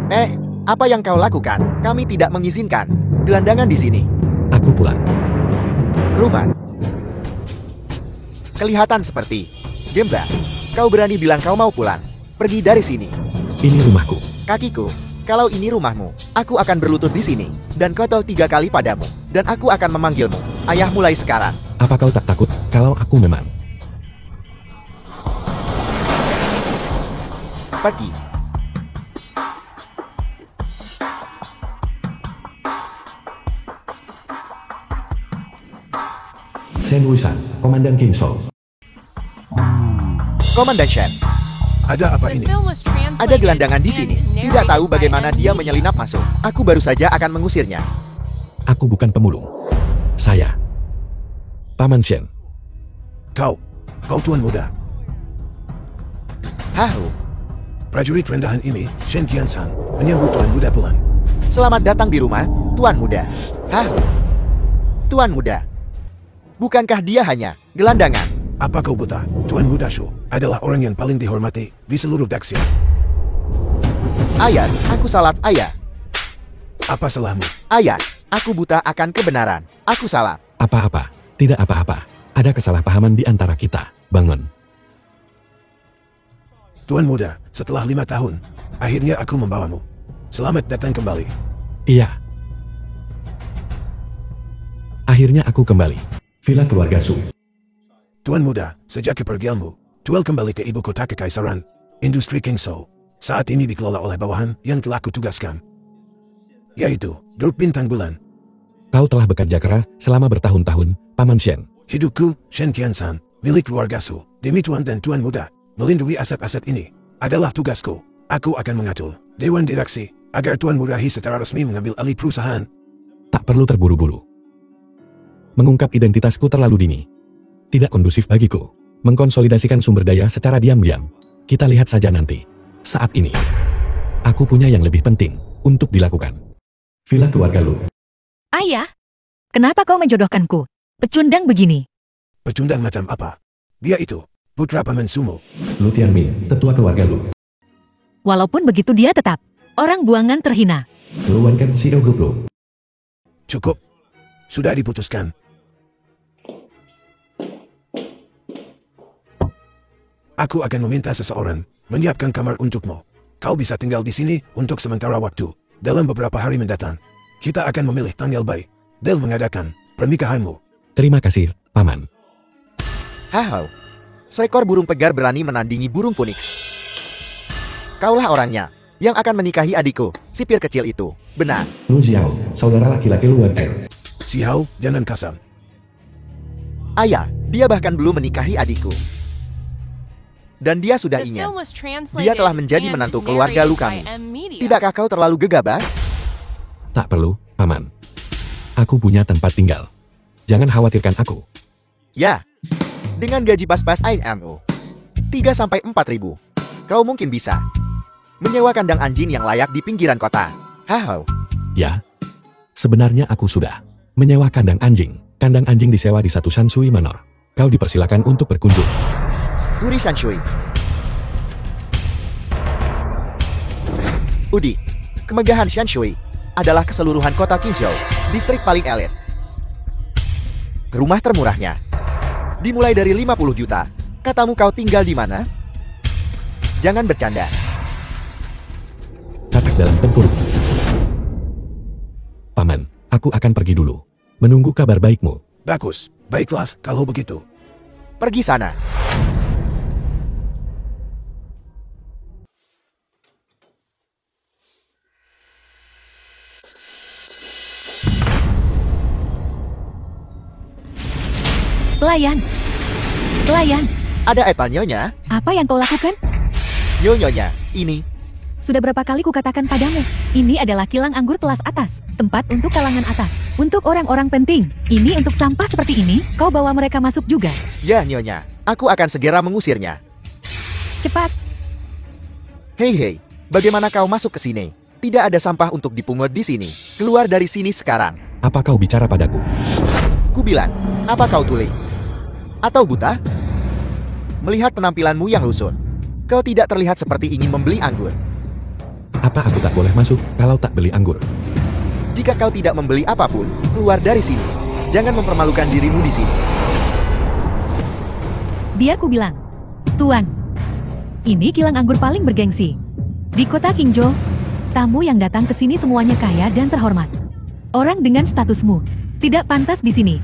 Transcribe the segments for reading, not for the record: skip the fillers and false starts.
Apa yang kau lakukan? Kami tidak mengizinkan gelandangan di sini. Aku pulang. Rumah. Kelihatan seperti Jemba. Kau berani bilang kau mau pulang? Pergi dari sini. Ini rumahku. Kakiku. Kalau ini rumahmu, aku akan berlutut di sini dan kotor 3 kali padamu. Dan aku akan memanggilmu ayah mulai sekarang. Apa kau tak takut kalau aku memang? Pergi. Shen Wusan, Komandan King Shou. Komandan Shen, Ada apa ini? ada gelandangan di sini. Tidak tahu bagaimana dia menyelinap masuk. Aku baru saja akan mengusirnya. Aku bukan pemulung. Saya Paman Shen. Kau tuan muda. Hahu, Prajurit rendahan ini, Shen Qiansan, menyambut tuan muda pulang. selamat datang di rumah, Tuan Muda. Hahu, Tuan Muda. Bukankah dia hanya gelandangan? Apa kau buta? Tuan muda Shu adalah orang yang paling dihormati di seluruh Daxia. Ayah, aku salah, ayah. Apa salahmu? Ayah, aku buta akan kebenaran. Aku salah. Apa-apa, tidak apa-apa. Ada kesalahpahaman di antara kita. Bangun. Tuan muda, setelah 5 tahun, akhirnya aku membawamu. Selamat datang kembali. Iya. Akhirnya aku kembali. Villa keluarga Su. Tuan muda, sejak kepergianmu, Tuel kembali ke ibu kota kekaisaran, industri King Shou. Saat ini dikelola oleh bawahan yang telah kutugaskan, yaitu Grup Bintang Bulan. Kau telah bekerja keras selama bertahun-tahun, Paman Shen. Hidupku, Shen Qiansan, milik keluarga Su, demi tuan dan tuan muda, melindungi aset-aset ini, adalah tugasku. Aku akan mengatur Dewan Direksi, agar Tuan Murahi secara resmi mengambil alih perusahaan. Tak perlu terburu-buru. Mengungkap identitasku terlalu dini. Tidak kondusif bagiku. Mengkonsolidasikan sumber daya secara diam-diam. Kita lihat saja nanti. Saat ini, aku punya yang lebih penting untuk dilakukan. Villa keluarga Lu. Ayah, kenapa kau menjodohkanku? Pecundang begini. Pecundang macam apa? Dia itu, putra Paman Sumo. Lu Tianmin, tetua keluarga Lu. Walaupun begitu dia tetap orang buangan terhina. Lu Wanken CEO Group Lu. Cukup. Sudah diputuskan. Aku akan meminta seseorang menyiapkan kamar untukmu. Kau bisa tinggal di sini untuk sementara waktu. Dalam beberapa hari mendatang, kita akan memilih tanggal baik dan mengadakan pernikahanmu. Terima kasih, Paman. Hahu, seekor burung pegar berani menandingi burung Phoenix. Kaulah orangnya yang akan menikahi adikku, sipir kecil itu. Benar. Lu Xiao, saudara laki-laki Lu Wanken. Xiao, jangan kasar. Ayah, dia bahkan belum menikahi adikku. Dan dia sudah ingin. Dia telah menjadi menantu keluarga lu kami. Tidakkah kau terlalu gegabah? Tak perlu, Paman. Aku punya tempat tinggal. Jangan khawatirkan aku. Ya, dengan gaji pas-pas IMO 3-4 ribu, kau mungkin bisa menyewa kandang anjing yang layak di pinggiran kota. Haho. Ya, sebenarnya aku sudah menyewa kandang anjing. Kandang anjing disewa di satu Shanshui Manor. Kau dipersilakan untuk berkunjung. Guri Shanshui. Udi, kemegahan Shanshui adalah keseluruhan kota Qingzhou, distrik paling elit. Rumah termurahnya dimulai dari 50 juta. Katamu kau tinggal di mana? Jangan bercanda. Katak dalam tempurung. Paman, aku akan pergi dulu. Menunggu kabar baikmu. Bagus, baiklah kalau begitu. Pergi sana. Pelayan. Pelayan, Ada apa nyonya? apa yang kau lakukan? Nyonya, ini. Sudah berapa kali kukatakan padamu, ini adalah kilang anggur kelas atas, tempat untuk kalangan atas, untuk orang-orang penting. Ini untuk sampah seperti ini, kau bawa mereka masuk juga. Ya nyonya, aku akan segera mengusirnya. Cepat, Hei, bagaimana kau masuk ke sini? Tidak ada sampah untuk dipungut di sini. Keluar dari sini sekarang. Apa kau bicara padaku? Ku bilang, apa kau tuli? Atau buta? Melihat penampilanmu yang lusuh, kau tidak terlihat seperti ingin membeli anggur. Apa aku tak boleh masuk kalau tak beli anggur? Jika kau tidak membeli apapun, keluar dari sini. Jangan mempermalukan dirimu di sini. Biar ku bilang. Tuan, ini kilang anggur paling bergengsi. Di kota Qingzhou, tamu yang datang ke sini semuanya kaya dan terhormat. Orang dengan statusmu tidak pantas di sini.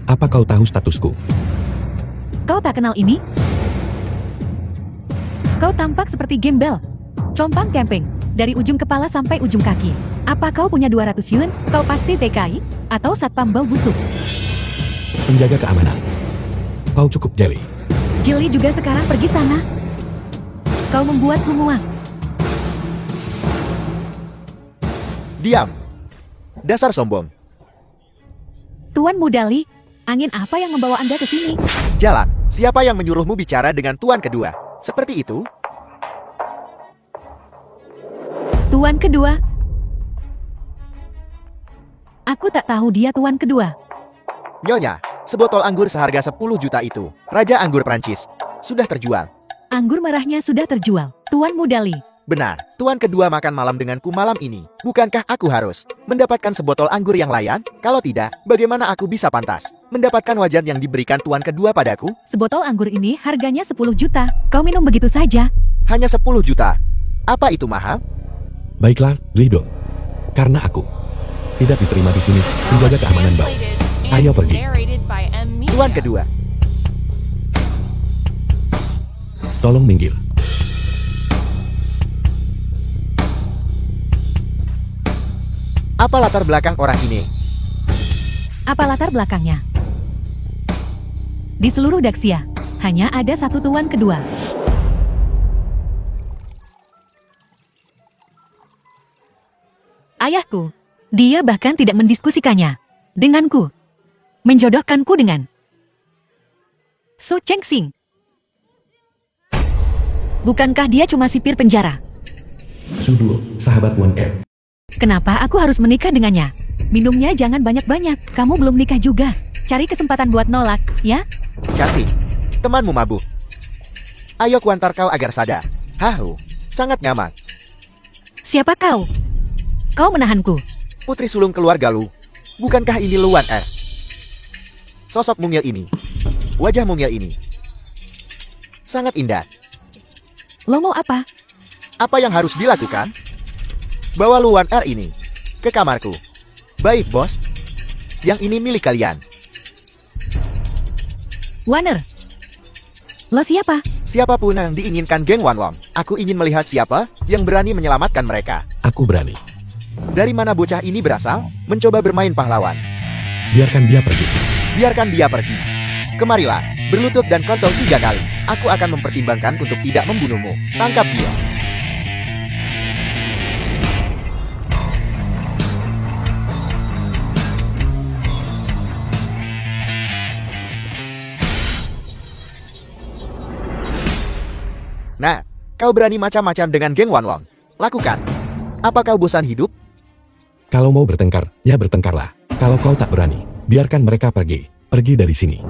Apa kau tahu statusku? Kau tak kenal ini? Kau tampak seperti gembel. Compang camping, dari ujung kepala sampai ujung kaki. Apa kau punya 200 yuan? Kau pasti TKI atau satpam bau busuk. Penjaga keamanan. Kau cukup jeli. Jeli juga sekarang pergi sana. Kau membuatku muak. Diam. Dasar sombong. Tuan Mudali, angin apa yang membawa Anda ke sini? Jalan. Siapa yang menyuruhmu bicara dengan tuan kedua? Seperti itu? Tuan kedua? Aku tak tahu dia tuan kedua. Nyonya, sebotol anggur seharga 10 juta itu, Raja Anggur Prancis, sudah terjual. Anggur merahnya sudah terjual, Tuan Mudali. Benar, tuan kedua makan malam denganku malam ini. Bukankah aku harus mendapatkan sebotol anggur yang layan? Kalau tidak, bagaimana aku bisa pantas mendapatkan wajan yang diberikan tuan kedua padaku? Sebotol anggur ini harganya 10 juta. Kau minum begitu saja? Hanya 10 juta. Apa itu mahal? Baiklah, Lido. Karena aku tidak diterima di sini, penjaga keamanan bau. Ayo pergi. Tuan kedua. Tolong minggir. Apa latar belakang orang ini? Apa latar belakangnya? Di seluruh Daxia, hanya ada satu tuan kedua. Ayahku, dia bahkan tidak mendiskusikannya denganku, menjodohkanku dengan Su Chengxing. Bukankah dia cuma sipir penjara? Suduo, sahabat 1L. Kenapa aku harus menikah dengannya? Minumnya jangan banyak-banyak, kamu belum nikah juga. Cari kesempatan buat nolak, ya? Cantik, temanmu mabuk. Ayo kuantar kau agar sadar. Hahu, sangat ngamak. Siapa kau? Kau menahanku. Putri sulung keluarga Lu. Bukankah ini Luan S? Sosok mungil ini, wajah mungil ini, sangat indah. Lo mau apa? Apa yang harus dilakukan? Bawa Luan R ini ke kamarku. Baik, bos. Yang ini milik kalian. Warner. Lo siapa? Siapapun yang diinginkan geng Wanlong. Aku ingin melihat siapa yang berani menyelamatkan mereka. Aku berani. Dari mana bocah ini berasal? Mencoba bermain pahlawan. Biarkan dia pergi. Biarkan dia pergi. Kemarilah, berlutut dan kontol 3 kali. Aku akan mempertimbangkan untuk tidak membunuhmu. Tangkap dia. Nah, kau berani macam-macam dengan geng Wanlong. Lakukan. Apa kau bosan hidup? Kalau mau bertengkar, ya bertengkarlah. Kalau kau tak berani, biarkan mereka pergi. Pergi dari sini.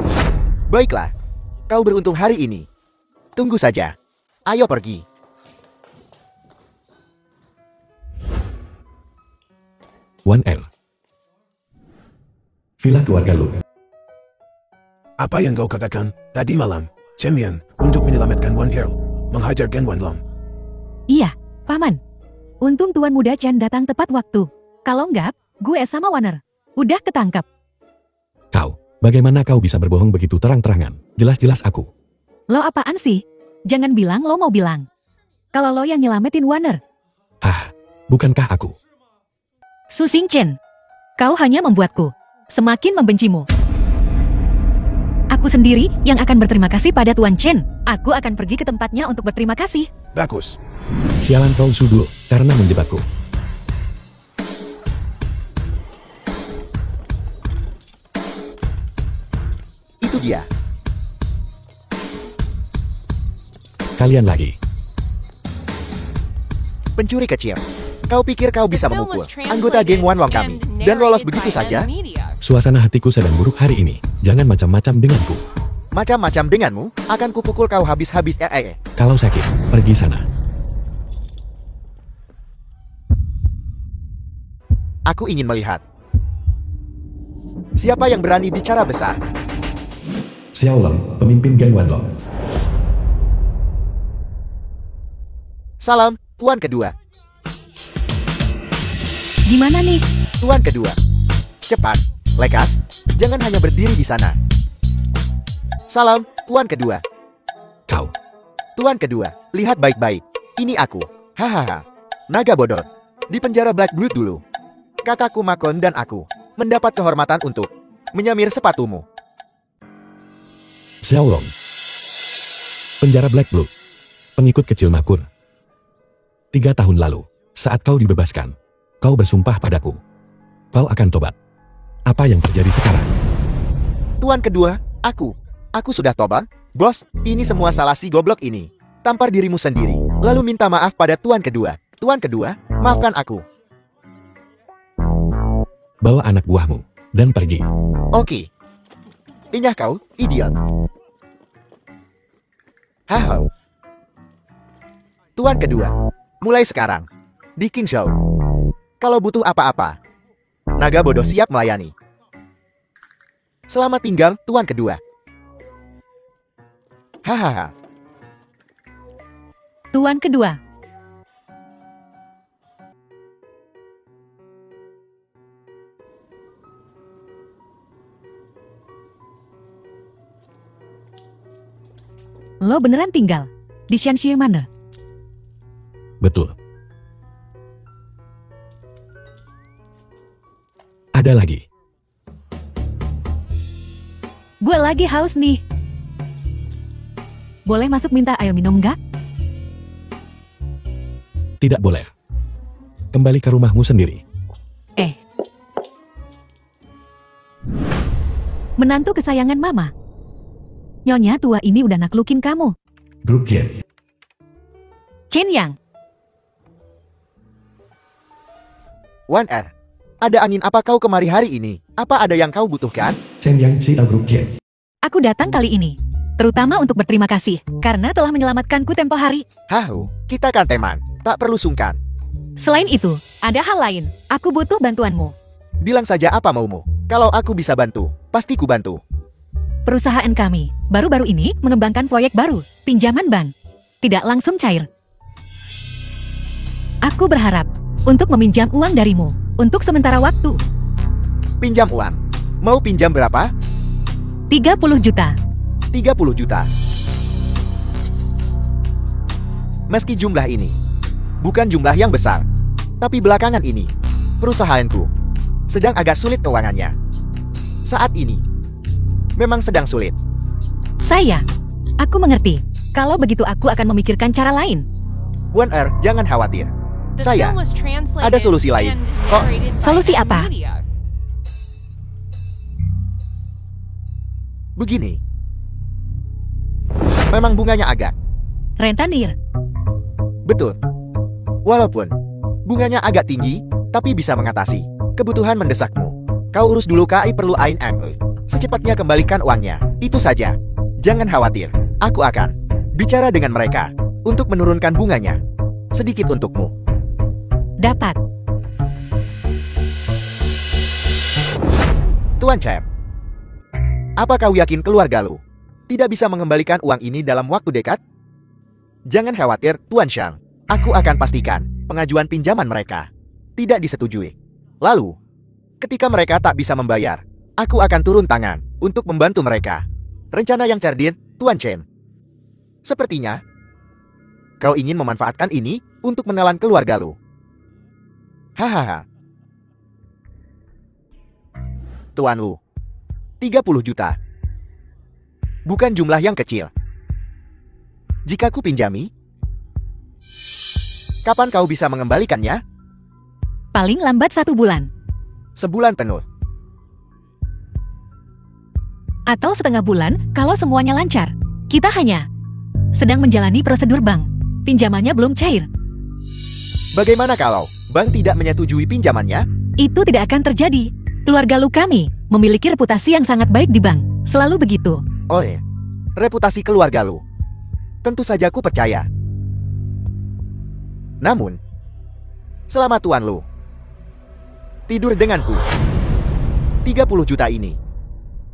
Baiklah. Kau beruntung hari ini. Tunggu saja. Ayo pergi. 1L. Villa keluarga Lu. Apa yang kau katakan tadi malam, Chen Yan, untuk menyelamatkan 1L, menghajar Gen Wanlong? Iya, Paman. Untung Tuan Muda Chen datang tepat waktu. Kalau enggak, gue sama Warner udah ketangkap. Kau, bagaimana kau bisa berbohong begitu terang-terangan? Jelas-jelas aku. Lo apaan sih? Jangan bilang lo mau bilang kalau lo yang nyelamatin Warner. Ah, bukankah aku? Su Xingchen, kau hanya membuatku semakin membencimu. Aku sendiri yang akan berterima kasih pada Tuan Chen. Aku akan pergi ke tempatnya untuk berterima kasih. Bagus. Sialan kau Suduo, karena menjebakku. Itu dia. Kalian lagi. Pencuri kecil. Kau pikir kau bisa memukul anggota geng Wanlong kami dan lolos begitu saja? Suasana hatiku sedang buruk hari ini. Jangan macam-macam denganku. Macam-macam denganmu, akan kupukul kau habis-habis. Kalau sakit, pergi sana. Aku ingin melihat. Siapa yang berani bicara besar? Xiaolong, pemimpin geng Wanlong. Salam, Tuan Kedua. Gimana nih? Tuan Kedua. Cepat, lekas, jangan hanya berdiri di sana. Salam, Tuan Kedua. Kau. Tuan Kedua, lihat baik-baik. Ini aku. Hahaha. Naga bodoh. Di penjara Black Blood dulu. Kakakku Makon dan aku mendapat kehormatan untuk menyamir sepatumu. Xiaolong. Penjara Black Blue. Pengikut kecil Makur. 3 tahun lalu, saat kau dibebaskan, kau bersumpah padaku. Kau akan tobat. Apa yang terjadi sekarang? Tuan Kedua, Aku sudah tobat, bos. Ini semua salah si goblok ini. Tampar dirimu sendiri, lalu minta maaf pada Tuan Kedua. Tuan Kedua, maafkan aku. Bawa anak buahmu, dan pergi. Oke. Inyah kau, idiot. Hahau. Tuan Kedua, mulai sekarang, di King Show. Kalau butuh apa-apa, naga bodoh siap melayani. Selamat tinggal, Tuan Kedua. Hahaha. Tuan Kedua. Lo beneran tinggal di Xianxie Manor? Betul. Ada lagi. Gue lagi haus nih. Boleh masuk minta air minum nggak? Tidak boleh. Kembali ke rumahmu sendiri. Menantu kesayangan mama. Nyonya tua ini udah naklukin kamu. Brookien. Chen Yang. Wan Er, ada angin apa kau kemari hari ini? Apa ada yang kau butuhkan? Chen Yang Ci Brookien. Aku datang kali ini, terutama untuk berterima kasih, karena telah menyelamatkanku tempo hari. Hahu, kita kan teman, tak perlu sungkan. Selain itu, ada hal lain. Aku butuh bantuanmu. Bilang saja apa maumu. Kalau aku bisa bantu, pasti ku bantu. Perusahaan kami baru-baru ini mengembangkan proyek baru, pinjaman bank. Tidak langsung cair. Aku berharap untuk meminjam uang darimu untuk sementara waktu. Pinjam uang. Mau pinjam berapa? 30 juta. 30 juta. Meski jumlah ini bukan jumlah yang besar, tapi belakangan ini perusahaanku sedang agak sulit keuangannya. Saat ini memang sedang sulit. Aku mengerti. Kalau begitu aku akan memikirkan cara lain. Wan Er, jangan khawatir. Saya ada solusi lain. Kok? Solusi apa? Begini. Memang bunganya agak. Rentenir. Betul. Walaupun bunganya agak tinggi, tapi bisa mengatasi kebutuhan mendesakmu. Kau urus dulu KI perlu AIN. Secepatnya kembalikan uangnya. Itu saja. Jangan khawatir. Aku akan bicara dengan mereka untuk menurunkan bunganya. Sedikit untukmu. Dapat. Tuan Cham. Apa kau yakin keluarga lu tidak bisa mengembalikan uang ini dalam waktu dekat? Jangan khawatir, Tuan Shang. Aku akan pastikan pengajuan pinjaman mereka tidak disetujui. Lalu, ketika mereka tak bisa membayar, aku akan turun tangan untuk membantu mereka. Rencana yang cerdik, Tuan Chen. Sepertinya, kau ingin memanfaatkan ini untuk menelan keluarga lu. Hahaha. Tuan Lu, 30 juta. Bukan jumlah yang kecil. Jika ku pinjami, kapan kau bisa mengembalikannya? Paling lambat 1 bulan. Sebulan penuh. Atau setengah bulan kalau semuanya lancar. Kita hanya sedang menjalani prosedur bank. Pinjamannya belum cair. Bagaimana kalau bank tidak menyetujui pinjamannya? Itu tidak akan terjadi. Keluarga Lu kami memiliki reputasi yang sangat baik di bank. Selalu begitu. Oh ya, reputasi keluarga lu. Tentu saja ku percaya. Namun, selama Tuan Lu Tidur denganku. 30 juta ini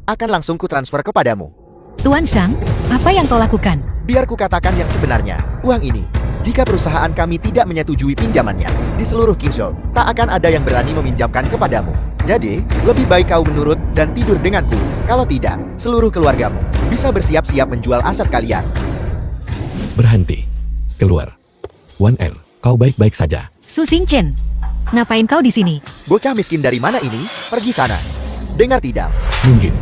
akan langsung ku transfer kepadamu. Tuan Shang, apa yang kau lakukan? Biar ku katakan yang sebenarnya. Uang ini, jika perusahaan kami tidak menyetujui pinjamannya, di seluruh Qingzhou, tak akan ada yang berani meminjamkan kepadamu. Jadi, lebih baik kau menurut dan tidur denganku. Kalau tidak, seluruh keluargamu bisa bersiap-siap menjual aset kalian. Berhenti. Keluar. 1L, kau baik-baik saja. Su Xingchen, ngapain kau di sini? Bocah miskin dari mana ini? Pergi sana. Dengar tidak? Mungkin.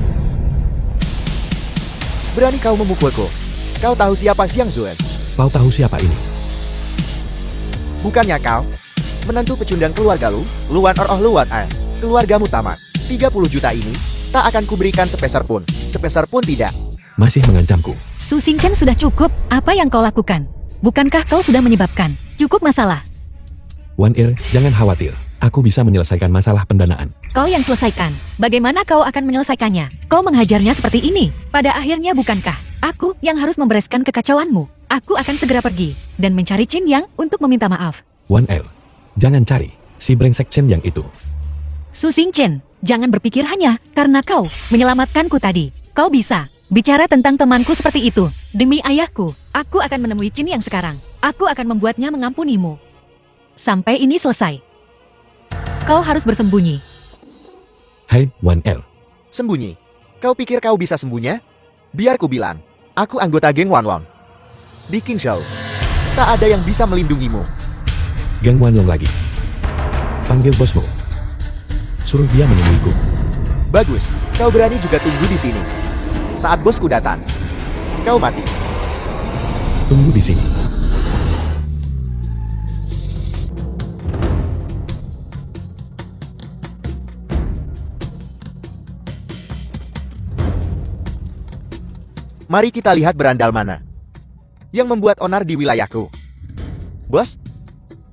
Berani kau memukulku? Kau tahu siapa Xiang Zun? Kau tahu siapa ini? Bukannya kau menantu pecundang keluarga lu, Luan Luan An. Keluargamu tamat. 30 juta ini tak akan kuberikan sepeser pun tidak. Masih mengancamku. Su Xingchen, sudah cukup. Apa yang kau lakukan? Bukankah kau sudah menyebabkan cukup masalah? 1L, jangan khawatir. Aku bisa menyelesaikan masalah pendanaan. Kau yang selesaikan. Bagaimana kau akan menyelesaikannya? Kau menghajarnya seperti ini. Pada akhirnya bukankah aku yang harus membereskan kekacauanmu? Aku akan segera pergi dan mencari Qin Yang untuk meminta maaf. 1L, jangan cari si brengsek Chen yang itu. Su Xingchen, jangan berpikir hanya karena kau menyelamatkanku tadi. Kau bisa bicara tentang temanku seperti itu. Demi ayahku, aku akan menemui Qin Yang sekarang. Aku akan membuatnya mengampunimu. Sampai ini selesai. Kau harus bersembunyi. Hai, 1L. Sembunyi? Kau pikir kau bisa sembunyi? Biar ku bilang, aku anggota geng Wanlong. Di Qingzhou, tak ada yang bisa melindungimu. Geng Wanlong lagi. Panggil bosmu. Suruh dia menemuiku. Bagus, kau berani juga tunggu di sini. Saat bosku datang, kau mati. Tunggu di sini. Mari kita lihat berandal mana yang membuat onar di wilayahku. Bos,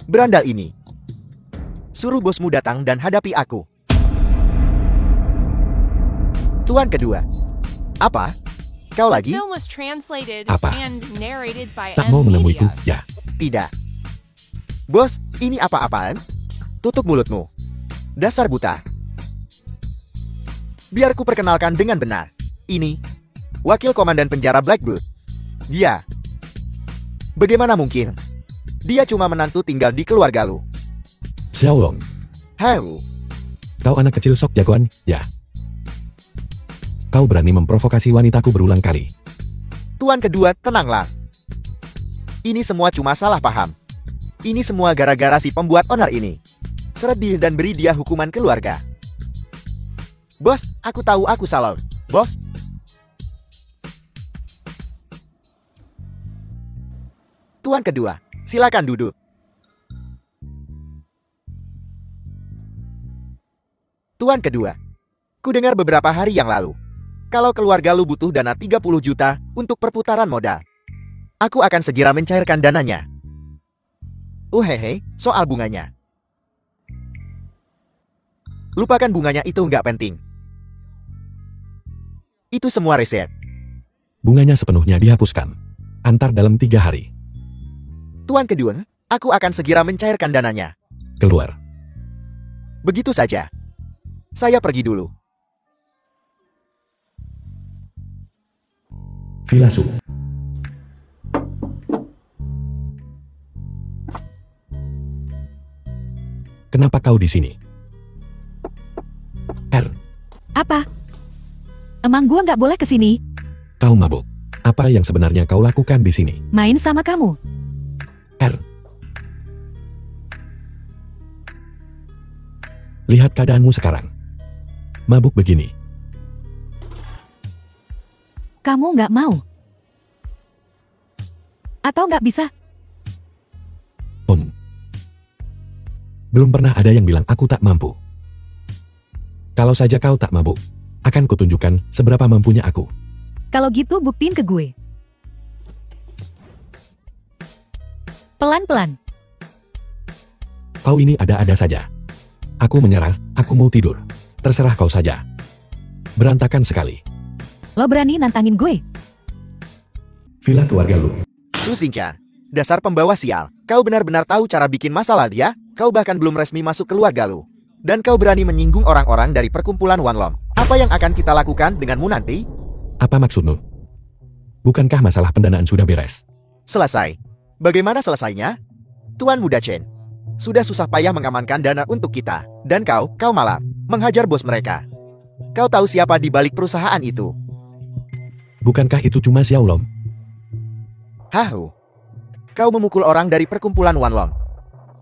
berandal ini. Suruh bosmu datang dan hadapi aku. Tuan kedua. Apa? Kau lagi? Film was translated Apa? and narrated by Tak mau M menemuiku, Media. ya. Tidak. Bos, ini apa-apaan? Tutup mulutmu. Dasar buta. Biar ku perkenalkan dengan benar. Ini Wakil Komandan Penjara Blackblood. Dia. Bagaimana mungkin? Dia cuma menantu tinggal di keluarga lu. Xiaolong, Heu. kau anak kecil sok jagoan, ya. Kau berani memprovokasi wanitaku berulang kali. Tuan kedua, tenanglah. Ini semua cuma salah paham. Ini semua gara-gara si pembuat onar ini. Seret dia dan beri dia hukuman keluarga. Bos, aku tahu aku salah. Bos. Tuan kedua, silakan duduk. Tuan kedua, ku dengar beberapa hari yang lalu, kalau keluarga lu butuh dana 30 juta untuk perputaran modal. Aku akan segera mencairkan dananya. Hehe, soal bunganya. Lupakan bunganya, itu nggak penting. Itu semua reset. Bunganya sepenuhnya dihapuskan. Antar dalam 3 hari. Tuan kedua, aku akan segera mencairkan dananya. Keluar. Begitu saja. Saya pergi dulu. Villa Su. Kenapa kau di sini? R, Apa? Emang gua nggak boleh kesini? kau mabuk. Apa yang sebenarnya kau lakukan di sini? Main sama kamu? R. Lihat keadaanmu sekarang. Mabuk begini. Kamu nggak mau? Atau nggak bisa? Belum pernah ada yang bilang aku tak mampu. Kalau saja kau tak mabuk, akan kutunjukkan seberapa mampunya aku. Kalau gitu buktiin ke gue. Pelan-pelan. Kau ini ada-ada saja. Aku menyerah, aku mau tidur. Terserah kau saja. Berantakan sekali. Lo berani nantangin gue? Villa keluarga lu. Su Xingchen, dasar pembawa sial. Kau benar-benar tahu cara bikin masalah dia? Kau bahkan belum resmi masuk keluarga lu. Dan kau berani menyinggung orang-orang dari perkumpulan Wanlong. Apa yang akan kita lakukan denganmu nanti? Apa maksudmu? Bukankah masalah pendanaan sudah beres? Selesai. Bagaimana selesainya? Tuan Muda Chen. Sudah susah payah mengamankan dana untuk kita. Dan kau malah menghajar bos mereka. Kau tahu siapa di balik perusahaan itu? Bukankah itu cuma Xiaolong? Hahu. Kau memukul orang dari perkumpulan Wanlong.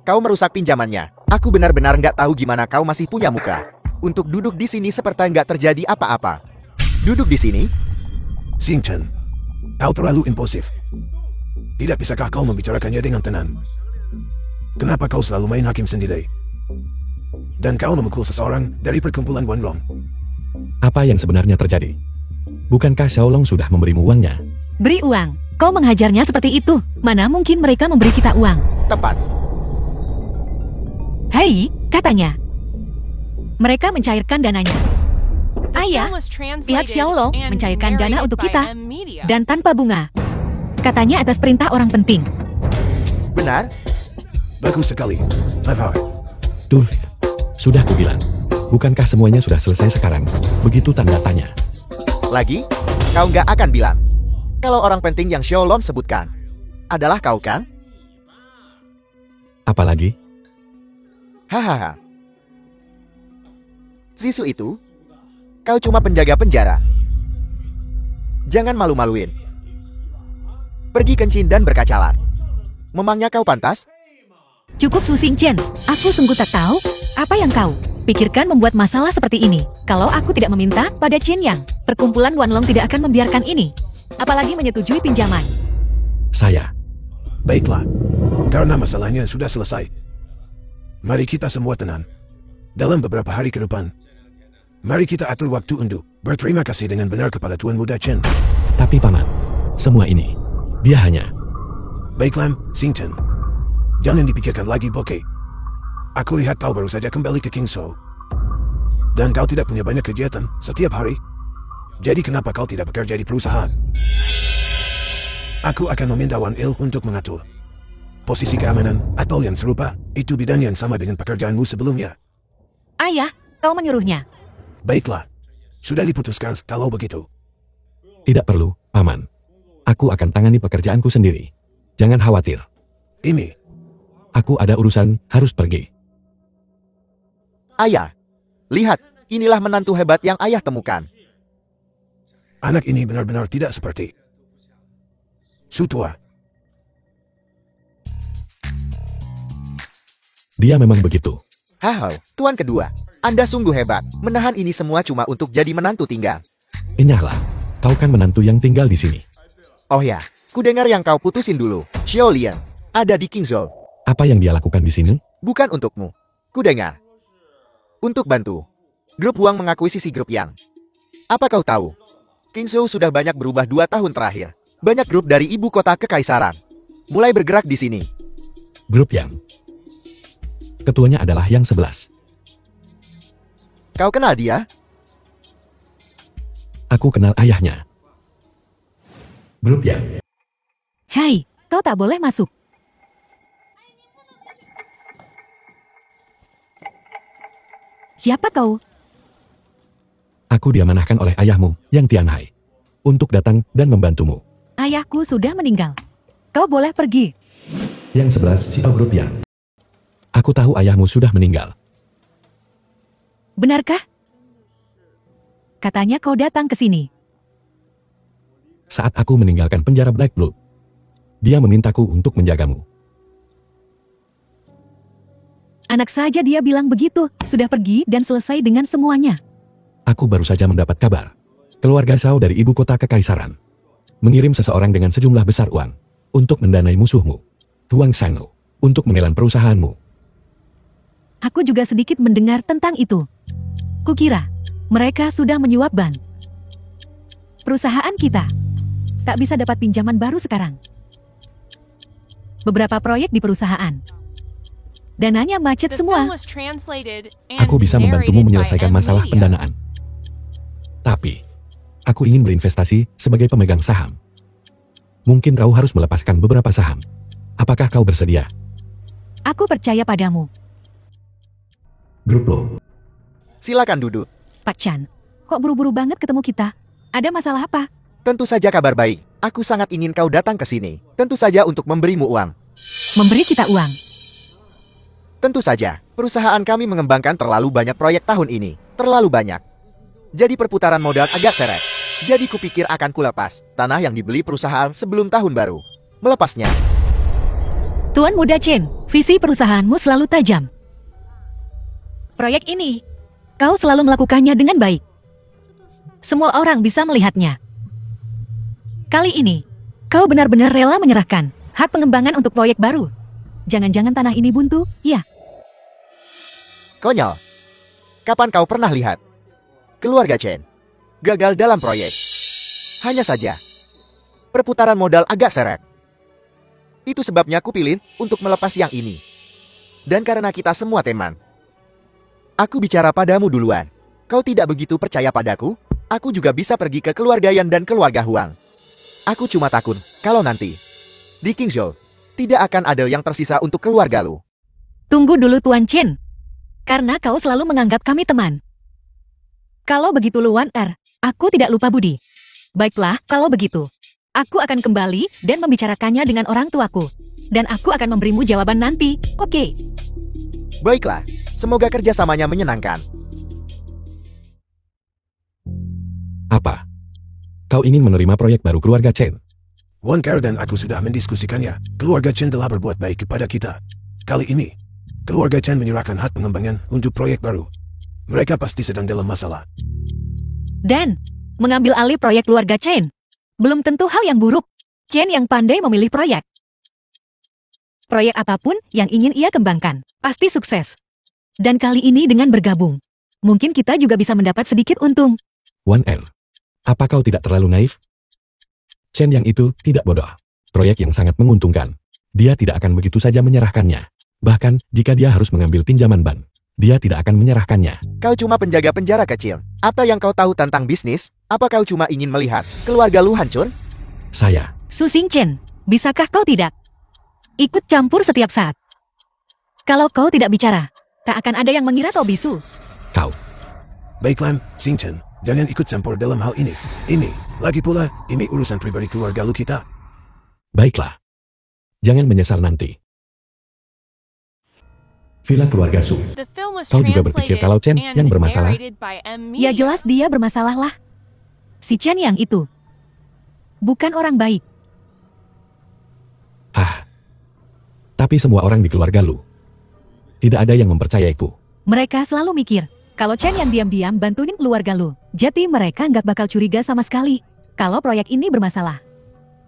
Kau merusak pinjamannya. Aku benar-benar nggak tahu gimana kau masih punya muka untuk duduk di sini seperti nggak terjadi apa-apa. Duduk di sini? Xing Chen, kau terlalu impulsif. Tidak bisakah kau membicarakannya dengan tenang? Kenapa kau selalu main hakim sendiri? Dan kau memukul seseorang dari perkumpulan Wanlong. Apa yang sebenarnya terjadi? Bukankah Xiaolong sudah memberimu uangnya? Beri uang. Kau menghajarnya seperti itu. Mana mungkin mereka memberi kita uang? Tepat. Hei, katanya. Mereka mencairkan dananya. The Ayah, film was pihak translated Xiaolong and mencairkan dana narrated untuk by kita. M-Media. Dan tanpa bunga. Katanya atas perintah orang penting. Benar? Bagus sekali. Levar. Tuh, sudah kubilang. Bukankah semuanya sudah selesai sekarang? Begitu tanda tanya. Lagi? Kau nggak akan bilang. Kalau orang penting yang Xiaolong sebutkan adalah kau kan? Apalagi? Hahaha. Sisu itu? Kau cuma penjaga penjara. Jangan malu-maluin. Pergi kencing dan berkacalan. Memangnya kau pantas? Cukup Su Xingqian, aku sungguh tak tahu apa yang kau pikirkan membuat masalah seperti ini. Kalau aku tidak meminta pada Chen Yang, perkumpulan Wanlong tidak akan membiarkan ini. Apalagi menyetujui pinjaman. Saya. Baiklah. Karena masalahnya sudah selesai. Mari kita semua tenang. Dalam beberapa hari ke depan, mari kita atur waktu untuk berterima kasih dengan benar kepada Tuan Muda Chen. Tapi Paman, semua ini, dia hanya... Baiklah, Xing Chen. Jangan dipikirkan lagi, Bokeh. Aku lihat kau baru saja kembali ke Kingzhou. Dan kau tidak punya banyak kegiatan setiap hari. Jadi kenapa kau tidak bekerja di perusahaan? Aku akan meminta Wan Il untuk mengatur posisi keamanan atau yang serupa. Itu bidang yang sama dengan pekerjaanmu sebelumnya. Ayah, kau menyuruhnya. Baiklah. Sudah diputuskan kalau begitu. Tidak perlu, Paman. Aku akan tangani pekerjaanku sendiri. Jangan khawatir. Ini. Aku ada urusan, harus pergi. Ayah. Lihat, inilah menantu hebat yang ayah temukan. Anak ini benar-benar tidak seperti Su tua. Dia memang begitu. Haha, Tuan kedua. Anda sungguh hebat. Menahan ini semua cuma untuk jadi menantu tinggal. Enyahlah. Kau kan menantu yang tinggal di sini. Oh ya, ku dengar yang kau putusin dulu. Xiao Liang ada di Kingzhou. Apa yang dia lakukan di sini? Bukan untukmu. Ku dengar. Untuk bantu grup Huang mengakuisisi grup Yang. Apa kau tahu? Kingzhou sudah banyak berubah 2 tahun terakhir. Banyak grup dari ibu kota kekaisaran mulai bergerak di sini. Grup Yang. Ketuanya adalah Yang 11. Kau kenal dia? Aku kenal ayahnya. Grup Yang. Hei, kau tak boleh masuk. Siapa kau? Aku diamanahkan oleh ayahmu, Yang Tianhai, untuk datang dan membantumu. Ayahku sudah meninggal. Kau boleh pergi. Yang 11 Xiao Grup Yang. Aku tahu ayahmu sudah meninggal. Benarkah? Katanya kau datang ke sini. Saat aku meninggalkan penjara Black Blood, dia memintaku untuk menjagamu. Anak saja dia bilang begitu, sudah pergi dan selesai dengan semuanya. Aku baru saja mendapat kabar. Keluarga Zhao dari ibu kota kekaisaran mengirim seseorang dengan sejumlah besar uang untuk mendanai musuhmu, Huang Shangnu, untuk menelan perusahaanmu. Aku juga sedikit mendengar tentang itu. Kukira mereka sudah menyuap ban. Perusahaan kita tak bisa dapat pinjaman baru sekarang. Beberapa proyek di perusahaan. Dananya macet The semua. film was translated and Aku bisa membantumu narrated by menyelesaikan masalah M-Media. pendanaan. Tapi, aku ingin berinvestasi sebagai pemegang saham. Mungkin kau harus melepaskan beberapa saham. Apakah kau bersedia? Aku percaya padamu. Grup Lo. Silakan duduk. Pak Chan, kok buru-buru banget ketemu kita? Ada masalah apa? Tentu saja kabar baik. Aku sangat ingin kau datang ke sini. Tentu saja untuk memberimu uang. Memberi kita uang. Tentu saja, perusahaan kami mengembangkan terlalu banyak proyek tahun ini. Terlalu banyak. Jadi perputaran modal agak seret. Jadi kupikir akan kulepas tanah yang dibeli perusahaan sebelum tahun baru. Melepasnya. Tuan Muda Chen, visi perusahaanmu selalu tajam. Proyek ini, kau selalu melakukannya dengan baik. Semua orang bisa melihatnya. Kali ini, kau benar-benar rela menyerahkan hak pengembangan untuk proyek baru. Jangan-jangan tanah ini buntu, ya? Konyol. Kapan kau pernah lihat keluarga Chen gagal dalam proyek? Hanya saja, perputaran modal agak seret. Itu sebabnya aku pilih untuk melepas yang ini. Dan karena kita semua teman, aku bicara padamu duluan. Kau tidak begitu percaya padaku? Aku juga bisa pergi ke keluarga Yan dan keluarga Huang. Aku cuma takut kalau nanti di Qingzhou tidak akan ada yang tersisa untuk keluarga lu. Tunggu dulu Tuan Chen. Karena kau selalu menganggap kami teman. Kalau begitu Luan aku tidak lupa budi. Baiklah, kalau begitu. Aku akan kembali dan membicarakannya dengan orang tuaku. Dan aku akan memberimu jawaban nanti, oke? Baiklah, semoga kerjasamanya menyenangkan. Apa? Kau ingin menerima proyek baru keluarga Chen? Wan Kar dan aku sudah mendiskusikannya. Keluarga Chen telah berbuat baik kepada kita. Kali ini, keluarga Chen menyerahkan hak pengembangan untuk proyek baru. Mereka pasti sedang dalam masalah. Dan, mengambil alih proyek keluarga Chen. Belum tentu hal yang buruk. Chen yang pandai memilih proyek. Proyek apapun yang ingin ia kembangkan, pasti sukses. Dan kali ini dengan bergabung, mungkin kita juga bisa mendapat sedikit untung. Wan Er, apa kau tidak terlalu naif? Chen yang itu tidak bodoh. Proyek yang sangat menguntungkan. Dia tidak akan begitu saja menyerahkannya. Bahkan, jika dia harus mengambil pinjaman bank, dia tidak akan menyerahkannya. Kau cuma penjaga penjara kecil. Apa yang kau tahu tentang bisnis? Apa kau cuma ingin melihat keluarga lu hancur? Saya, Su Xing Chen, bisakah kau tidak ikut campur setiap saat? Kalau kau tidak bicara, tak akan ada yang mengira kau bisu. kau, Baiklah, Xing Chen, jangan ikut campur dalam hal ini. Lagi pula, ini urusan pribadi keluarga lu kita. baiklah. Jangan menyesal nanti. Villa keluarga Su. The film was Kau juga berpikir translated kalau Chen and yang bermasalah? narrated by M. Ya Media. jelas dia bermasalah lah. Si Chen yang itu bukan orang baik. Tapi semua orang di keluarga lu. Tidak ada yang mempercayaiku. Mereka selalu mikir, kalau Chen yang diam-diam bantuin keluarga lu. Jadi mereka nggak bakal curiga sama sekali kalau proyek ini bermasalah.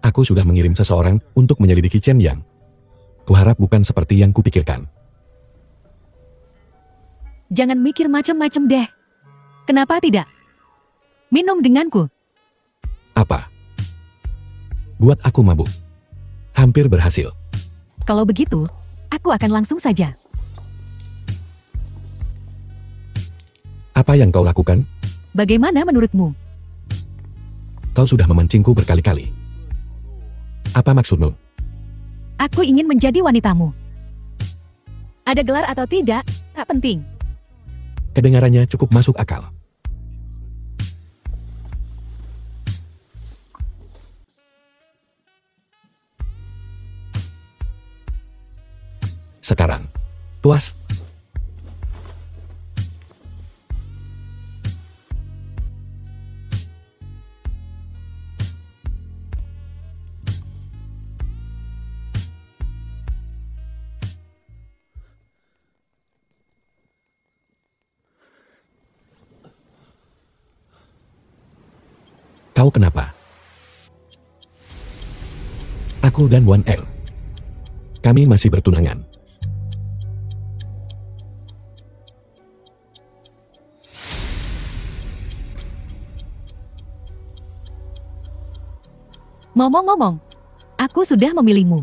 Aku sudah mengirim seseorang untuk menyelidiki Chen Yang. Kuharap bukan seperti yang kupikirkan. Jangan mikir macem-macem deh. Kenapa tidak? Minum denganku. Apa? Buat aku mabuk. Hampir berhasil. Kalau begitu, aku akan langsung saja. Apa yang kau lakukan? Bagaimana menurutmu? Kau sudah memancingku berkali-kali. Apa maksudmu? Aku ingin menjadi wanitamu. Ada gelar atau tidak, tak penting. Kedengarannya cukup masuk akal. Sekarang, puas? Kau kenapa? Aku dan Wan El. Kami masih bertunangan. Ngomong-ngomong, aku sudah memilihmu.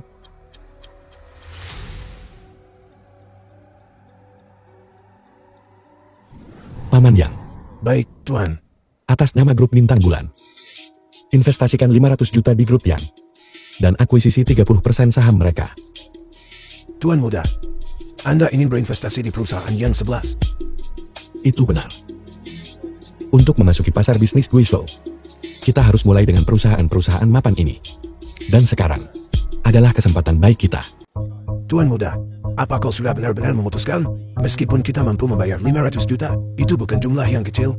Paman Yang, Baik, Tuan. atas nama grup Bintang Bulan. Investasikan 500 juta di grup Yang. Dan akuisisi 30% saham mereka. Tuan muda. Anda ingin berinvestasi di perusahaan yang 11. Itu benar. Untuk memasuki pasar bisnis Guizhou, kita harus mulai dengan perusahaan-perusahaan mapan ini. Dan sekarang, adalah kesempatan baik kita. Tuan muda, apa kau sudah benar-benar memutuskan? Meskipun kita mampu membayar 500 juta, itu bukan jumlah yang kecil.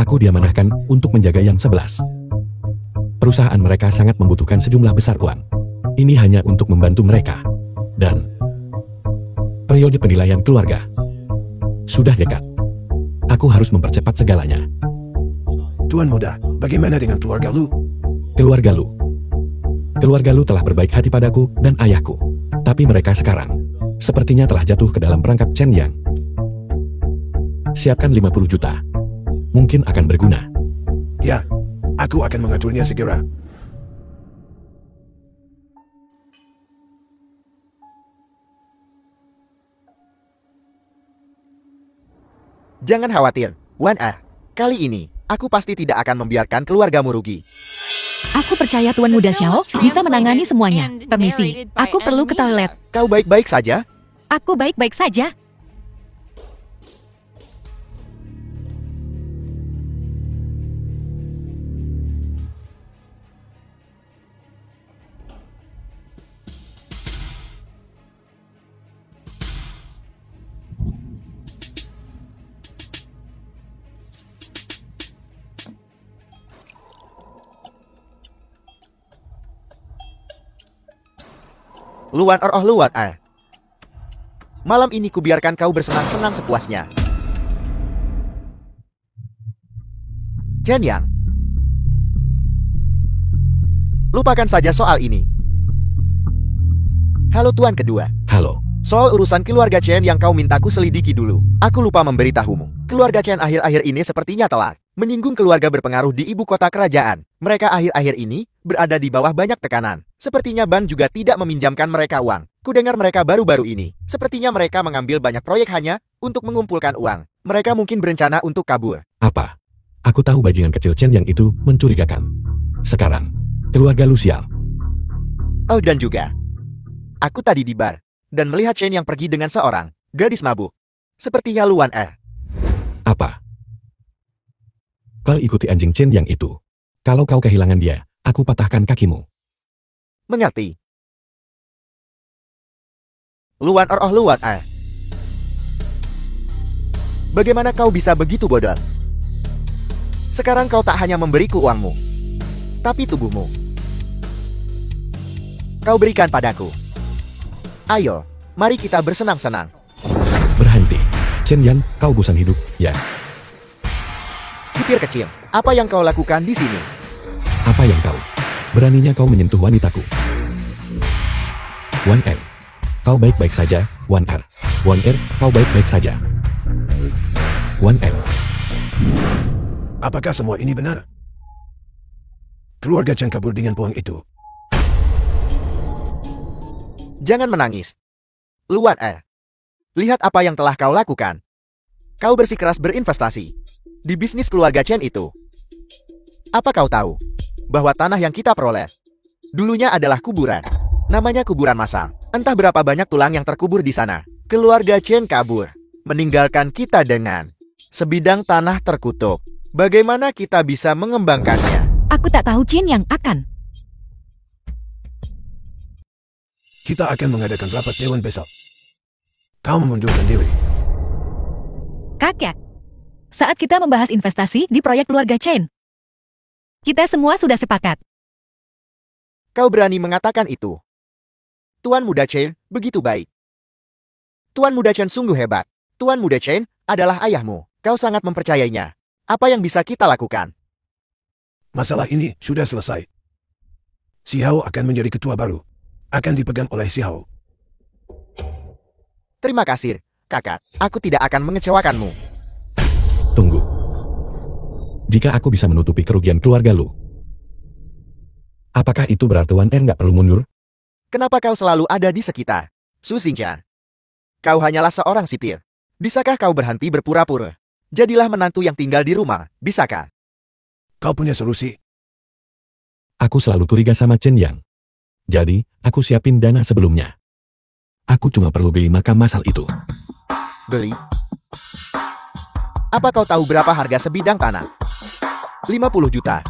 Aku diamanahkan untuk menjaga yang 11. Perusahaan mereka sangat membutuhkan sejumlah besar uang. Ini hanya untuk membantu mereka. Dan periode penilaian keluarga sudah dekat. Aku harus mempercepat segalanya. Tuan muda, bagaimana dengan keluarga lu? Keluarga lu. Keluarga lu telah berbaik hati padaku dan ayahku. Tapi mereka sekarang sepertinya telah jatuh ke dalam perangkap Chen Yang. Siapkan 50 juta. Mungkin akan berguna. Ya, aku akan mengaturnya segera. Jangan khawatir, Wan Ah. Kali ini, aku pasti tidak akan membiarkan keluargamu rugi. Aku percaya Tuan Muda Xiao bisa menangani semuanya. Permisi, aku perlu ke toilet. Kau baik-baik saja? Aku baik-baik saja. Luan Luan Ah. Malam ini kubiarkan kau bersenang-senang sepuasnya. Chen Yang. Lupakan saja soal ini. Halo Tuan kedua. Halo. Soal urusan keluarga Chen yang kau mintaku selidiki dulu. Aku lupa memberitahumu. Keluarga Chen akhir-akhir ini sepertinya telah menyinggung keluarga berpengaruh di ibu kota kerajaan. Mereka akhir-akhir ini berada di bawah banyak tekanan. Sepertinya bank juga tidak meminjamkan mereka uang. Kudengar mereka baru-baru ini. Sepertinya mereka mengambil banyak proyek hanya untuk mengumpulkan uang. Mereka mungkin berencana untuk kabur. Apa? Aku tahu bajingan kecil Chen yang itu mencurigakan. Sekarang, keluarga Lucial. Oh dan juga, aku tadi di bar dan melihat Chen yang pergi dengan seorang gadis mabuk. Sepertinya Luan Apa? Kau ikuti anjing Chen yang itu. Kalau kau kehilangan dia, aku patahkan kakimu. Mengerti? Luan Luan Bagaimana kau bisa begitu bodoh? Sekarang kau tak hanya memberiku uangmu, tapi tubuhmu. Kau berikan padaku. Ayo, mari kita bersenang-senang. Berhenti. Chen Yan, kau bosan hidup, ya? Sipir kecil, apa yang kau lakukan di sini? Apa yang kau? Beraninya kau menyentuh wanitaku. Wan R. Kau baik-baik saja, Wan R. Wan R, kau baik-baik saja. Wan R. Apakah semua ini benar? Keluarga Chen kabur dengan uang itu. Jangan menangis. Luan lihat apa yang telah kau lakukan. Kau bersikeras berinvestasi di bisnis keluarga Chen itu. Apa kau tahu bahwa tanah yang kita peroleh dulunya adalah kuburan? Namanya kuburan massal. Entah berapa banyak tulang yang terkubur di sana. Keluarga Chen kabur, meninggalkan kita dengan sebidang tanah terkutuk. Bagaimana kita bisa mengembangkannya? Aku tak tahu Chen yang akan. Kita akan mengadakan rapat dewan besok. Kau mengundurkan diri. Kakek, saat kita membahas investasi di proyek keluarga Chen, kita semua sudah sepakat. Kau berani mengatakan itu? Tuan Muda Chen begitu baik. Tuan Muda Chen sungguh hebat. Tuan Muda Chen adalah ayahmu. Kau sangat mempercayainya. Apa yang bisa kita lakukan? Masalah ini sudah selesai. Si Hao akan menjadi ketua baru. Akan dipegang oleh si Hao. Terima kasih, kakak. Aku tidak akan mengecewakanmu. Tunggu. Jika aku bisa menutupi kerugian keluarga lu, apakah itu berarti Wan R nggak perlu mundur? Kenapa kau selalu ada di sekitar? Su Xingqian. Kau hanyalah seorang sipir. Bisakah kau berhenti berpura-pura? Jadilah menantu yang tinggal di rumah, bisakah? Kau punya solusi? Aku selalu curiga sama Chen Yang. Jadi, aku siapin dana sebelumnya. Aku cuma perlu beli makam masal itu. Beli? Apa kau tahu berapa harga sebidang tanah? 50 juta.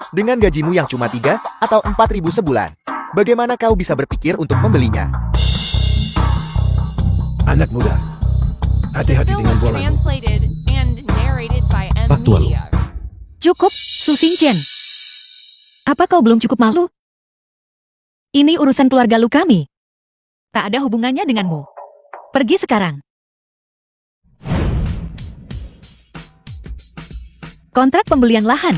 Dengan gajimu yang cuma 3 atau 4.000 sebulan, bagaimana kau bisa berpikir untuk membelinya? Anak muda, This hati-hati film dengan was bolanmu. translated and narrated by M Pak Tua lu. Media. Cukup, Su Xingqian. Apa kau belum cukup malu? Ini urusan keluarga lu kami. Tak ada hubungannya denganmu. Pergi sekarang. Kontrak pembelian lahan.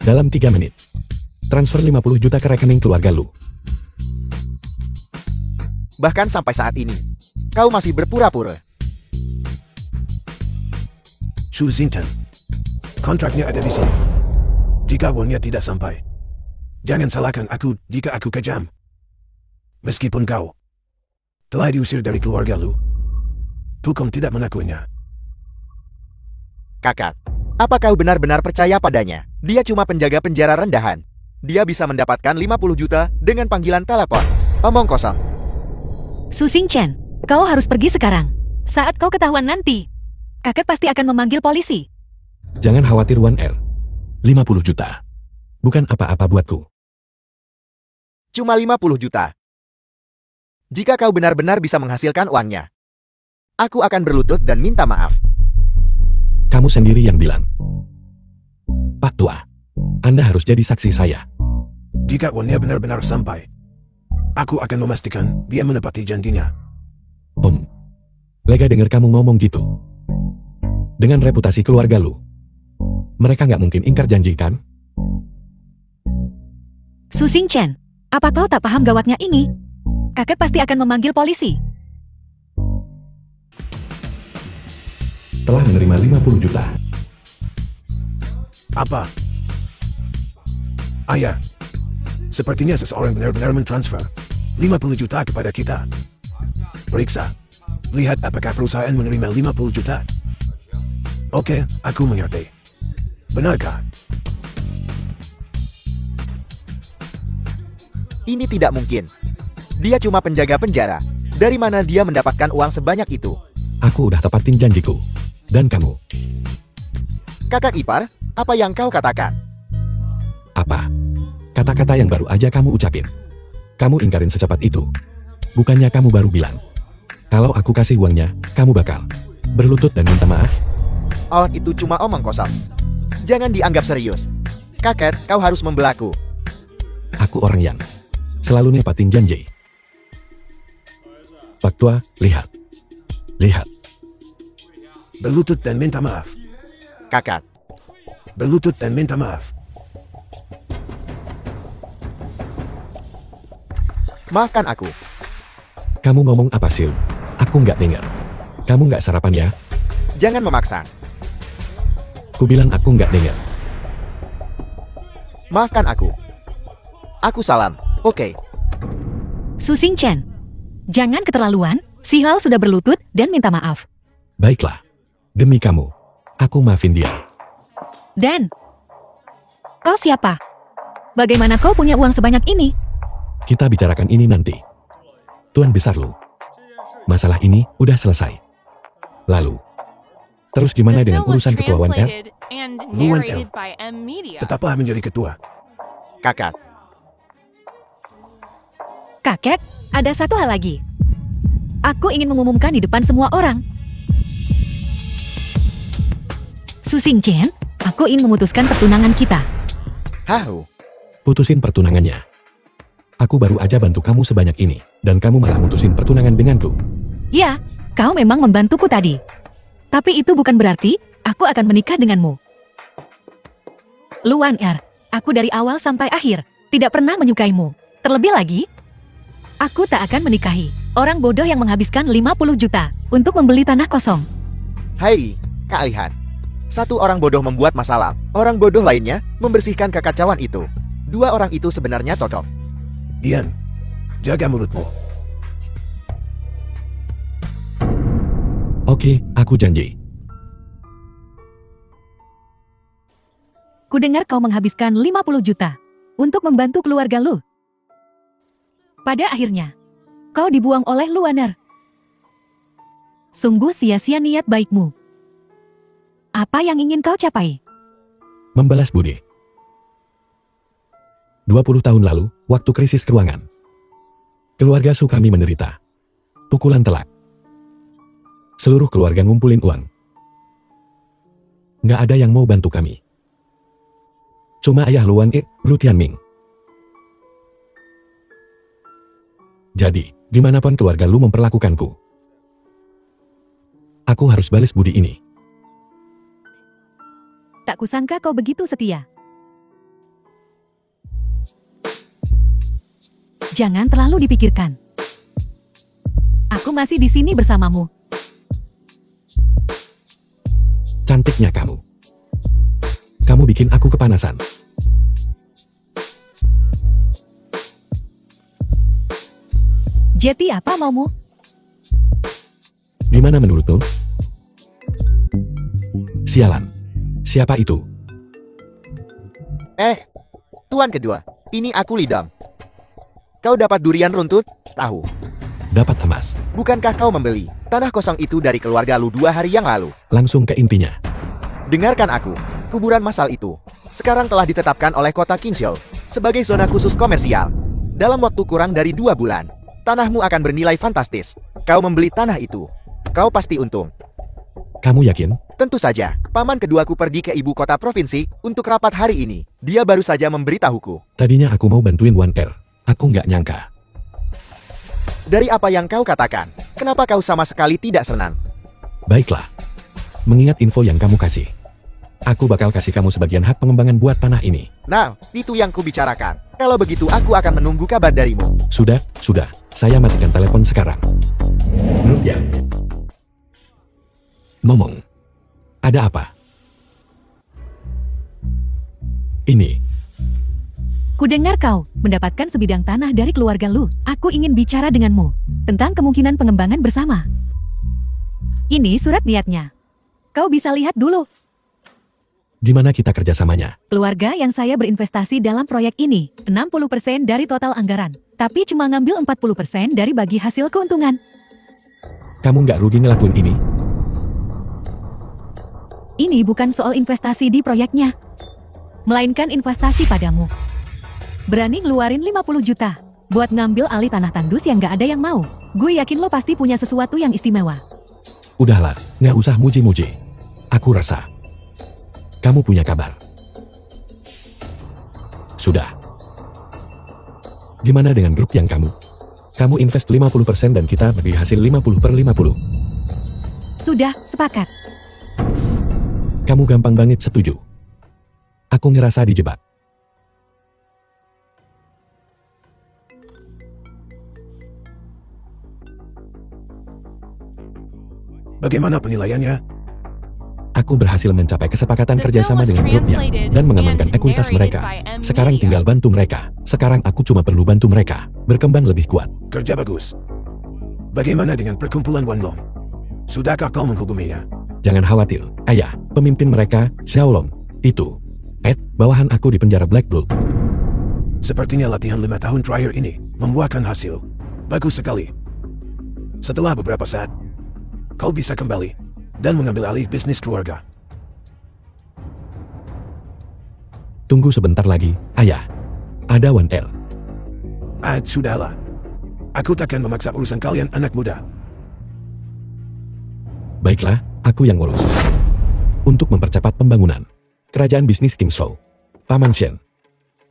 Dalam 3 menit. Transfer 50 juta ke rekening keluarga lu. Bahkan sampai saat ini, kau masih berpura-pura. Su Xingqian, kontraknya ada di sini. Jika uangnya tidak sampai, jangan salahkan aku jika aku kejam. Meskipun kau telah diusir dari keluarga lu, hukum tidak mengakuinya. Kakak, apa kau benar-benar percaya padanya? Dia cuma penjaga penjara rendahan. Dia bisa mendapatkan 50 juta dengan panggilan telepon. Omong kosong. Su Xingqian, kau harus pergi sekarang. Saat kau ketahuan nanti, kakek pasti akan memanggil polisi. Jangan khawatir Wan R. 50 juta. Bukan apa-apa buatku. Cuma 50 juta. Jika kau benar-benar bisa menghasilkan uangnya, aku akan berlutut dan minta maaf. Kamu sendiri yang bilang. Pak Tua, Anda harus jadi saksi saya. Jika uangnya benar-benar sampai, aku akan memastikan dia menepati janjinya. Lega dengar kamu ngomong gitu. Dengan reputasi keluarga lu, mereka nggak mungkin ingkar janji kan? Su Xingqian, apa kau tak paham gawatnya ini? Kakek pasti akan memanggil polisi. Telah menerima 50 juta. Apa? Ayah, sepertinya seseorang benar-benar mentransfer 50 juta kepada kita. Periksa. Lihat apakah perusahaan menerima 50 juta. Oke, aku mengerti. Benarkah? Ini tidak mungkin. Dia cuma penjaga penjara. Dari mana dia mendapatkan uang sebanyak itu? Aku udah tepatin janjiku. Dan kamu, Kakak ipar, apa yang kau katakan? apa? Kata-kata yang baru aja kamu ucapin. Kamu ingkarin secepat itu. Bukannya kamu baru bilang. Kalau aku kasih uangnya, kamu bakal berlutut dan minta maaf? Oh, itu cuma omong kosong. Jangan dianggap serius. Kakek, kau harus membelaku. Aku orang yang selalu nepatin janji. Pak Tua, lihat. Lihat. Berlutut dan minta maaf. Kakak, Berlutut dan minta maaf. maafkan aku. Kamu ngomong apa sih? Aku nggak dengar. Kamu nggak sarapan ya? Jangan memaksa. Ku bilang aku nggak dengar. Maafkan aku. Aku salam. Oke. Su Xingqian, jangan keterlaluan. Si Hao sudah berlutut dan minta maaf. Baiklah. Demi kamu, aku maafin dia. Dan, kau siapa? Bagaimana kau punya uang sebanyak ini? Kita bicarakan ini nanti. Tuan besar lu. Masalah ini udah selesai. Lalu, terus gimana The dengan film was urusan ketua Wan R? translated and Luan narrated L. by M Media. Tetaplah menjadi ketua. Kakak, Kakek, ada satu hal lagi. Aku ingin mengumumkan di depan semua orang. Su Xingqian, aku ingin memutuskan pertunangan kita. hahu. Putusin pertunangannya. Aku baru aja bantu kamu sebanyak ini, dan kamu malah mutusin pertunangan denganku. Ya, kau memang membantuku tadi. Tapi itu bukan berarti aku akan menikah denganmu. Luan R, aku dari awal sampai akhir tidak pernah menyukaimu. Terlebih lagi, aku tak akan menikahi orang bodoh yang menghabiskan 50 juta untuk membeli tanah kosong. Hai, Kak Lihat. Satu orang bodoh membuat masalah. Orang bodoh lainnya membersihkan kekacauan itu. Dua orang itu sebenarnya cocok. Ian, jaga mulutmu. Oke, aku janji. Kudengar kau menghabiskan 50 juta untuk membantu keluarga lu. Pada akhirnya, kau dibuang oleh Luaner. Sungguh sia-sia niat baikmu. Apa yang ingin kau capai? Membalas budi. 20 tahun lalu, waktu krisis keuangan. Keluarga Sukami menderita. Pukulan telak. Seluruh keluarga ngumpulin uang. Nggak ada yang mau bantu kami. Cuma ayah Luan Lu Tianming. Jadi, gimana pun keluarga lu memperlakukanku, aku harus balas budi ini. Tak kusangka kau begitu setia. Jangan terlalu dipikirkan. Aku masih di sini bersamamu. Cantiknya kamu. Kamu bikin aku kepanasan. Jetty, apa maumu? Gimana menurutmu? Sialan. Siapa itu? Tuan kedua, ini aku Lidam. Kau dapat durian runtut, tahu. Dapat emas. Bukankah kau membeli tanah kosong itu dari keluarga lu 2 hari yang lalu? Langsung ke intinya. Dengarkan aku, kuburan massal itu sekarang telah ditetapkan oleh kota Qingzhou sebagai zona khusus komersial. Dalam waktu kurang dari 2 bulan, tanahmu akan bernilai fantastis. Kau membeli tanah itu, kau pasti untung. Kamu yakin? Tentu saja, paman keduaku pergi ke ibu kota provinsi untuk rapat hari ini. Dia baru saja memberitahuku. Tadinya aku mau bantuin Wan Er. Aku nggak nyangka. Dari apa yang kau katakan, kenapa kau sama sekali tidak senang? Baiklah. Mengingat info yang kamu kasih, aku bakal kasih kamu sebagian hak pengembangan buat tanah ini. Nah, itu yang kubicarakan. Kalau begitu aku akan menunggu kabar darimu. Sudah. Saya matikan telepon sekarang. Grup ya. Ngomong. Ada apa? Ini. Kudengar kau mendapatkan sebidang tanah dari keluarga lu. Aku ingin bicara denganmu tentang kemungkinan pengembangan bersama. Ini surat niatnya. Kau bisa lihat dulu. Gimana kita kerjasamanya? Keluarga yang saya berinvestasi dalam proyek ini 60% dari total anggaran, tapi cuma ngambil 40% dari bagi hasil keuntungan. Kamu nggak rugi ngelakuin ini? Ini bukan soal investasi di proyeknya, melainkan investasi padamu. Berani ngeluarin 50 juta buat ngambil alih tanah tandus yang nggak ada yang mau. Gue yakin lo pasti punya sesuatu yang istimewa. Udahlah, nggak usah muji-muji. Aku rasa kamu punya kabar. Sudah. Gimana dengan grup yang kamu? Kamu invest 50% dan kita bagi hasil 50/50. Sudah, sepakat. Kamu gampang banget setuju. Aku ngerasa dijebak. Bagaimana penilaiannya? Aku berhasil mencapai kesepakatan The kerjasama film was dengan grupnya translated dan mengamankan and ekuitas narrated mereka. by M. Sekarang Media. tinggal bantu mereka. Sekarang aku cuma perlu bantu mereka berkembang lebih kuat. Kerja bagus. Bagaimana dengan perkumpulan Wanlong? Sudahkah kau menghubunginya? Jangan khawatir, ayah, pemimpin mereka, Xiaolong, itu. Bawahan aku di penjara Black Bull. Sepertinya latihan 5 tahun terakhir ini membuahkan hasil. Bagus sekali. Setelah beberapa saat, kau bisa kembali dan mengambil alih bisnis keluarga. Tunggu sebentar lagi, ayah. Ada Wan Er. Sudahlah. Aku takkan memaksa urusan kalian anak muda. Baiklah, aku yang ngurus. Untuk mempercepat pembangunan kerajaan bisnis Qingzhou, Paman Shen,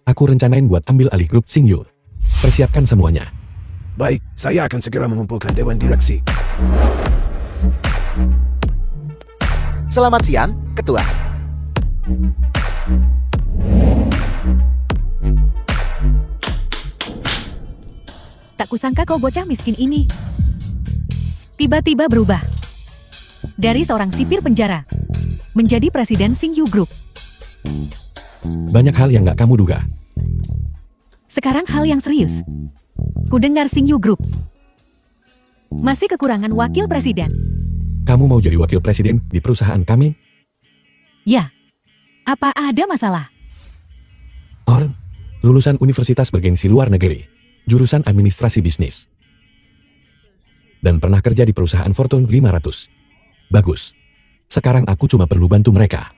aku rencanain buat ambil alih grup Xingyu. Persiapkan semuanya. Baik, saya akan segera mengumpulkan Dewan Direksi. Selamat siang, Ketua. Tak kusangka kau bocah miskin ini tiba-tiba berubah. Dari seorang sipir penjara menjadi presiden Xingyu Group. Banyak hal yang nggak kamu duga. Sekarang hal yang serius. Kudengar Xingyu Group masih kekurangan wakil presiden. Kamu mau jadi wakil presiden di perusahaan kami? Ya, apa ada masalah? Lulusan universitas bergengsi luar negeri. jurusan administrasi bisnis. Dan pernah kerja di perusahaan Fortune 500. Bagus. Sekarang aku cuma perlu bantu mereka.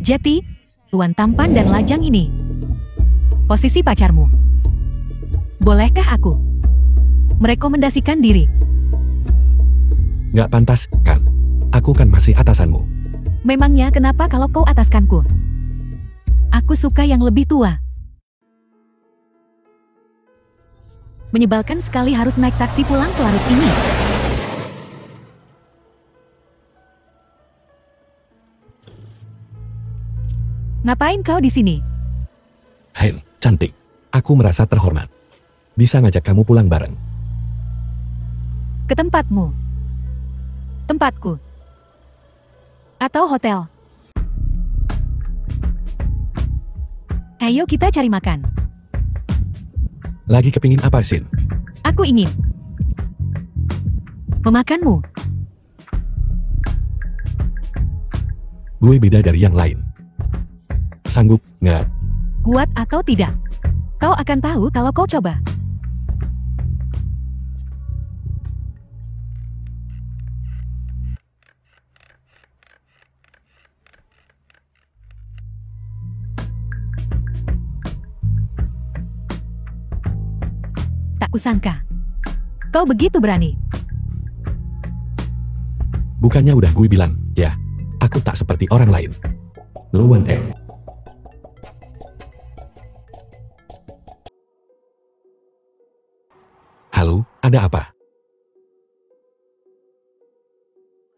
Jadi, tuan tampan dan lajang ini. Posisi pacarmu. Bolehkah aku merekomendasikan diri? Nggak pantas, kan? Aku kan masih atasanmu. Memangnya kenapa kalau kau ataskanku? Aku suka yang lebih tua. Menyebalkan sekali harus naik taksi pulang selarut ini. Ngapain kau di sini? Hei, cantik. Aku merasa terhormat. Bisa ngajak kamu pulang bareng. Ke tempatmu. Tempatku. Atau hotel. Ayo kita cari makan. Lagi kepingin apa, Sin? Aku ingin memakanmu. Gue beda dari yang lain. Sanggup, nggak? Kuat atau tidak? Kau akan tahu kalau kau coba. Tak kusangka. Kau begitu berani. Bukannya udah gue bilang, ya, aku tak seperti orang lain. Luan L. Halo, ada apa?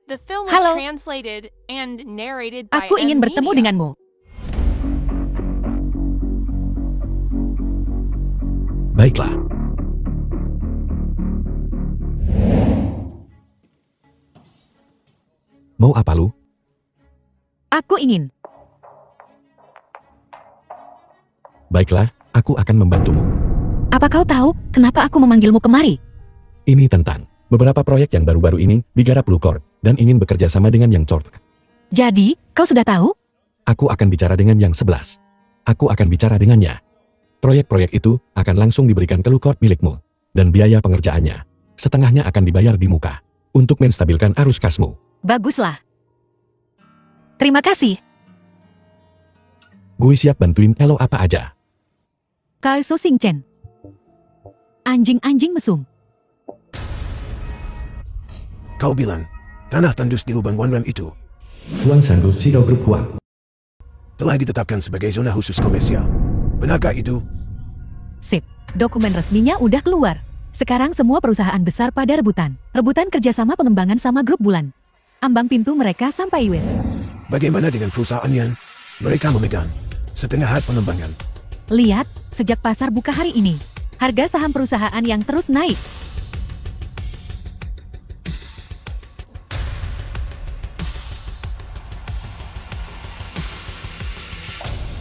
The film was Halo. translated and narrated by Aku ingin bertemu Media. denganmu. Baiklah. Mau apa lu? Aku ingin. Baiklah, aku akan membantumu. Apa kau tahu kenapa aku memanggilmu kemari? Ini tentang beberapa proyek yang baru-baru ini digarap Lucor dan ingin bekerja sama dengan yang Chord. Jadi, kau sudah tahu? Aku akan bicara dengan yang 11. Aku akan bicara dengannya. Proyek-proyek itu akan langsung diberikan ke Lucor milikmu. Dan biaya pengerjaannya, setengahnya akan dibayar di muka. Untuk menstabilkan arus kasmu. Baguslah. Terima kasih. Gue siap bantuin Elo apa aja. Kau So Sing Chen. Anjing-anjing mesum. Kau bilang, tanah tandus di lubang Wanram itu Tuan Sanggup Sido Group One. telah ditetapkan sebagai zona khusus komersial. Benarkah itu? Sip. Dokumen resminya udah keluar. Sekarang semua perusahaan besar pada rebutan. Rebutan kerjasama pengembangan sama grup bulan. Ambang pintu mereka sampai US. Bagaimana dengan perusahaan yang mereka memegang setengah hak pengembangan? Lihat, sejak pasar buka hari ini, harga saham perusahaan yang terus naik.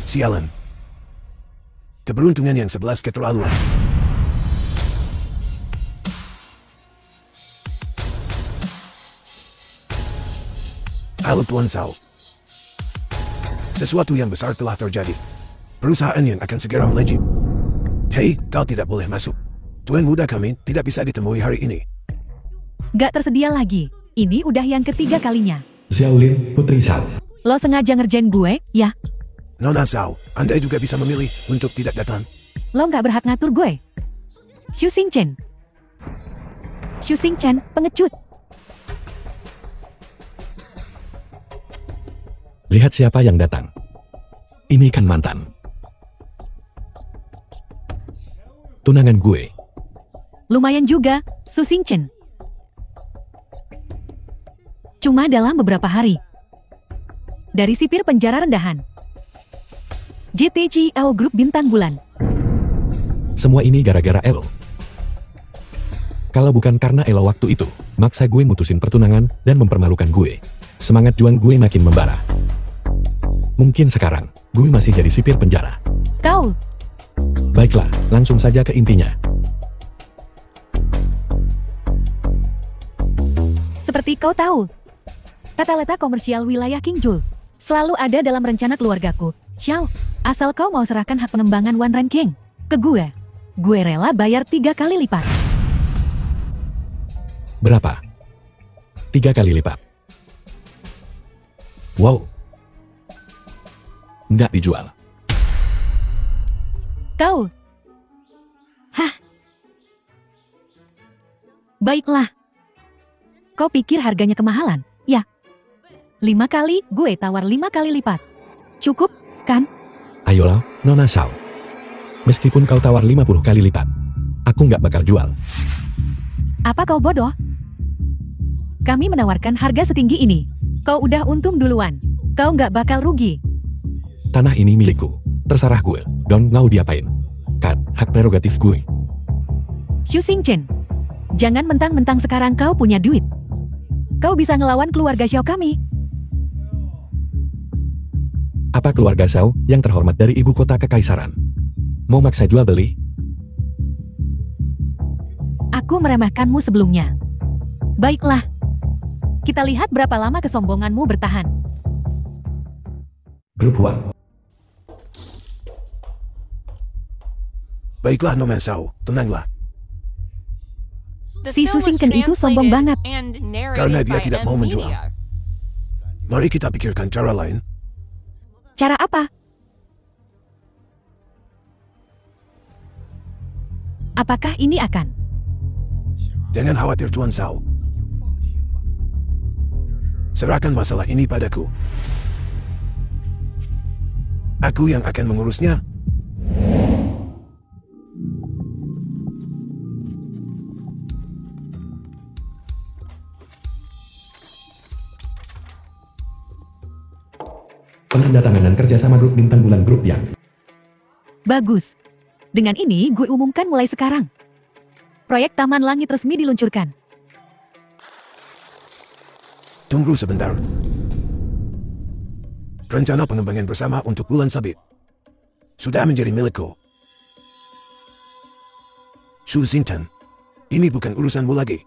Sialan. Keberuntungan yang 11 keterlaluan. Halo Tuan Sao. Sesuatu yang besar telah terjadi. Perusahaan yang akan segera melejit. Hei, kau tidak boleh masuk. Tuan muda kami tidak bisa ditemui hari ini. Gak tersedia lagi. Ini udah yang ketiga kalinya. Xiaolin Putri Sao. Lo sengaja ngerjain gue, ya? Nona Sao, Anda juga bisa memilih untuk tidak datang. Lo gak berhak ngatur gue. Xu Sing Chen. Xu Sing Chen, pengecut. Lihat siapa yang datang. Ini kan mantan tunangan gue. Lumayan juga, Xu Sing Chen. Cuma dalam beberapa hari. Dari sipir penjara rendahan. JTGL Group Bintang Bulan. Semua ini gara-gara Elo. Kalau bukan karena Elo waktu itu, maksa gue mutusin pertunangan dan mempermalukan gue. Semangat juang gue makin membara. Mungkin sekarang, gue masih jadi sipir penjara. Kau, Baiklah, langsung saja ke intinya. seperti kau tahu, tata letak komersial wilayah King Jul selalu ada dalam rencana keluargaku. Xiao, asal kau mau serahkan hak pengembangan One Ranking ke gue rela bayar 3 kali lipat. Berapa? 3 kali lipat. Wow. Nggak dijual. Kau. Hah? Baiklah. Kau pikir harganya kemahalan? Ya. 5 kali, gue tawar 5 kali lipat. Cukup, kan? Ayolah, Nona Xiao. Meskipun kau tawar 50 kali lipat, aku nggak bakal jual. Apa kau bodoh? Kami menawarkan harga setinggi ini. Kau udah untung duluan. Kau nggak bakal rugi. Tanah ini milikku. Terserah gue. Don't mau diapain. Kat, hak prerogatif gue. Xu Xingchen, jangan mentang-mentang sekarang kau punya duit. Kau bisa ngelawan keluarga Xiao kami. Apa keluarga Xiao yang terhormat dari ibu kota kekaisaran? Mau maksa jual beli? Aku meremehkanmu sebelumnya. Baiklah. Kita lihat berapa lama kesombonganmu bertahan. Grup One. Baiklah Nona Xiao, tenanglah. The Si film was Susingken itu sombong translated banget. and narrated Karena dia by tidak mau menjual. Nvidia. Mari kita pikirkan cara lain. Cara apa? Apakah ini akan? Jangan khawatir Tuan Xiao. Serahkan masalah ini padaku. Aku yang akan mengurusnya. Penandatanganan kerjasama grup bintang bulan grup yang. Bagus. Dengan ini gue umumkan mulai sekarang. Proyek Taman Langit resmi diluncurkan. Tunggu sebentar. Rencana pengembangan bersama untuk bulan sabit sudah menjadi milikku. Xu Xingchen, ini bukan urusanmu lagi.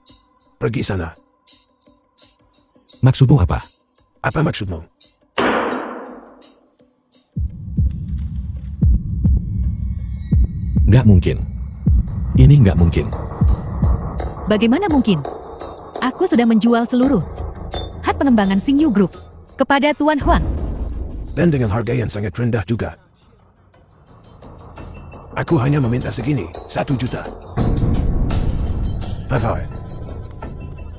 Pergi sana. Maksudmu apa? Apa maksudmu? Nggak mungkin. Ini nggak mungkin. Bagaimana mungkin? Aku sudah menjual seluruh hak pengembangan Xingyu Group kepada Tuan Huang. Dan dengan harga yang sangat rendah juga. Aku hanya meminta segini, 1 juta. Apa?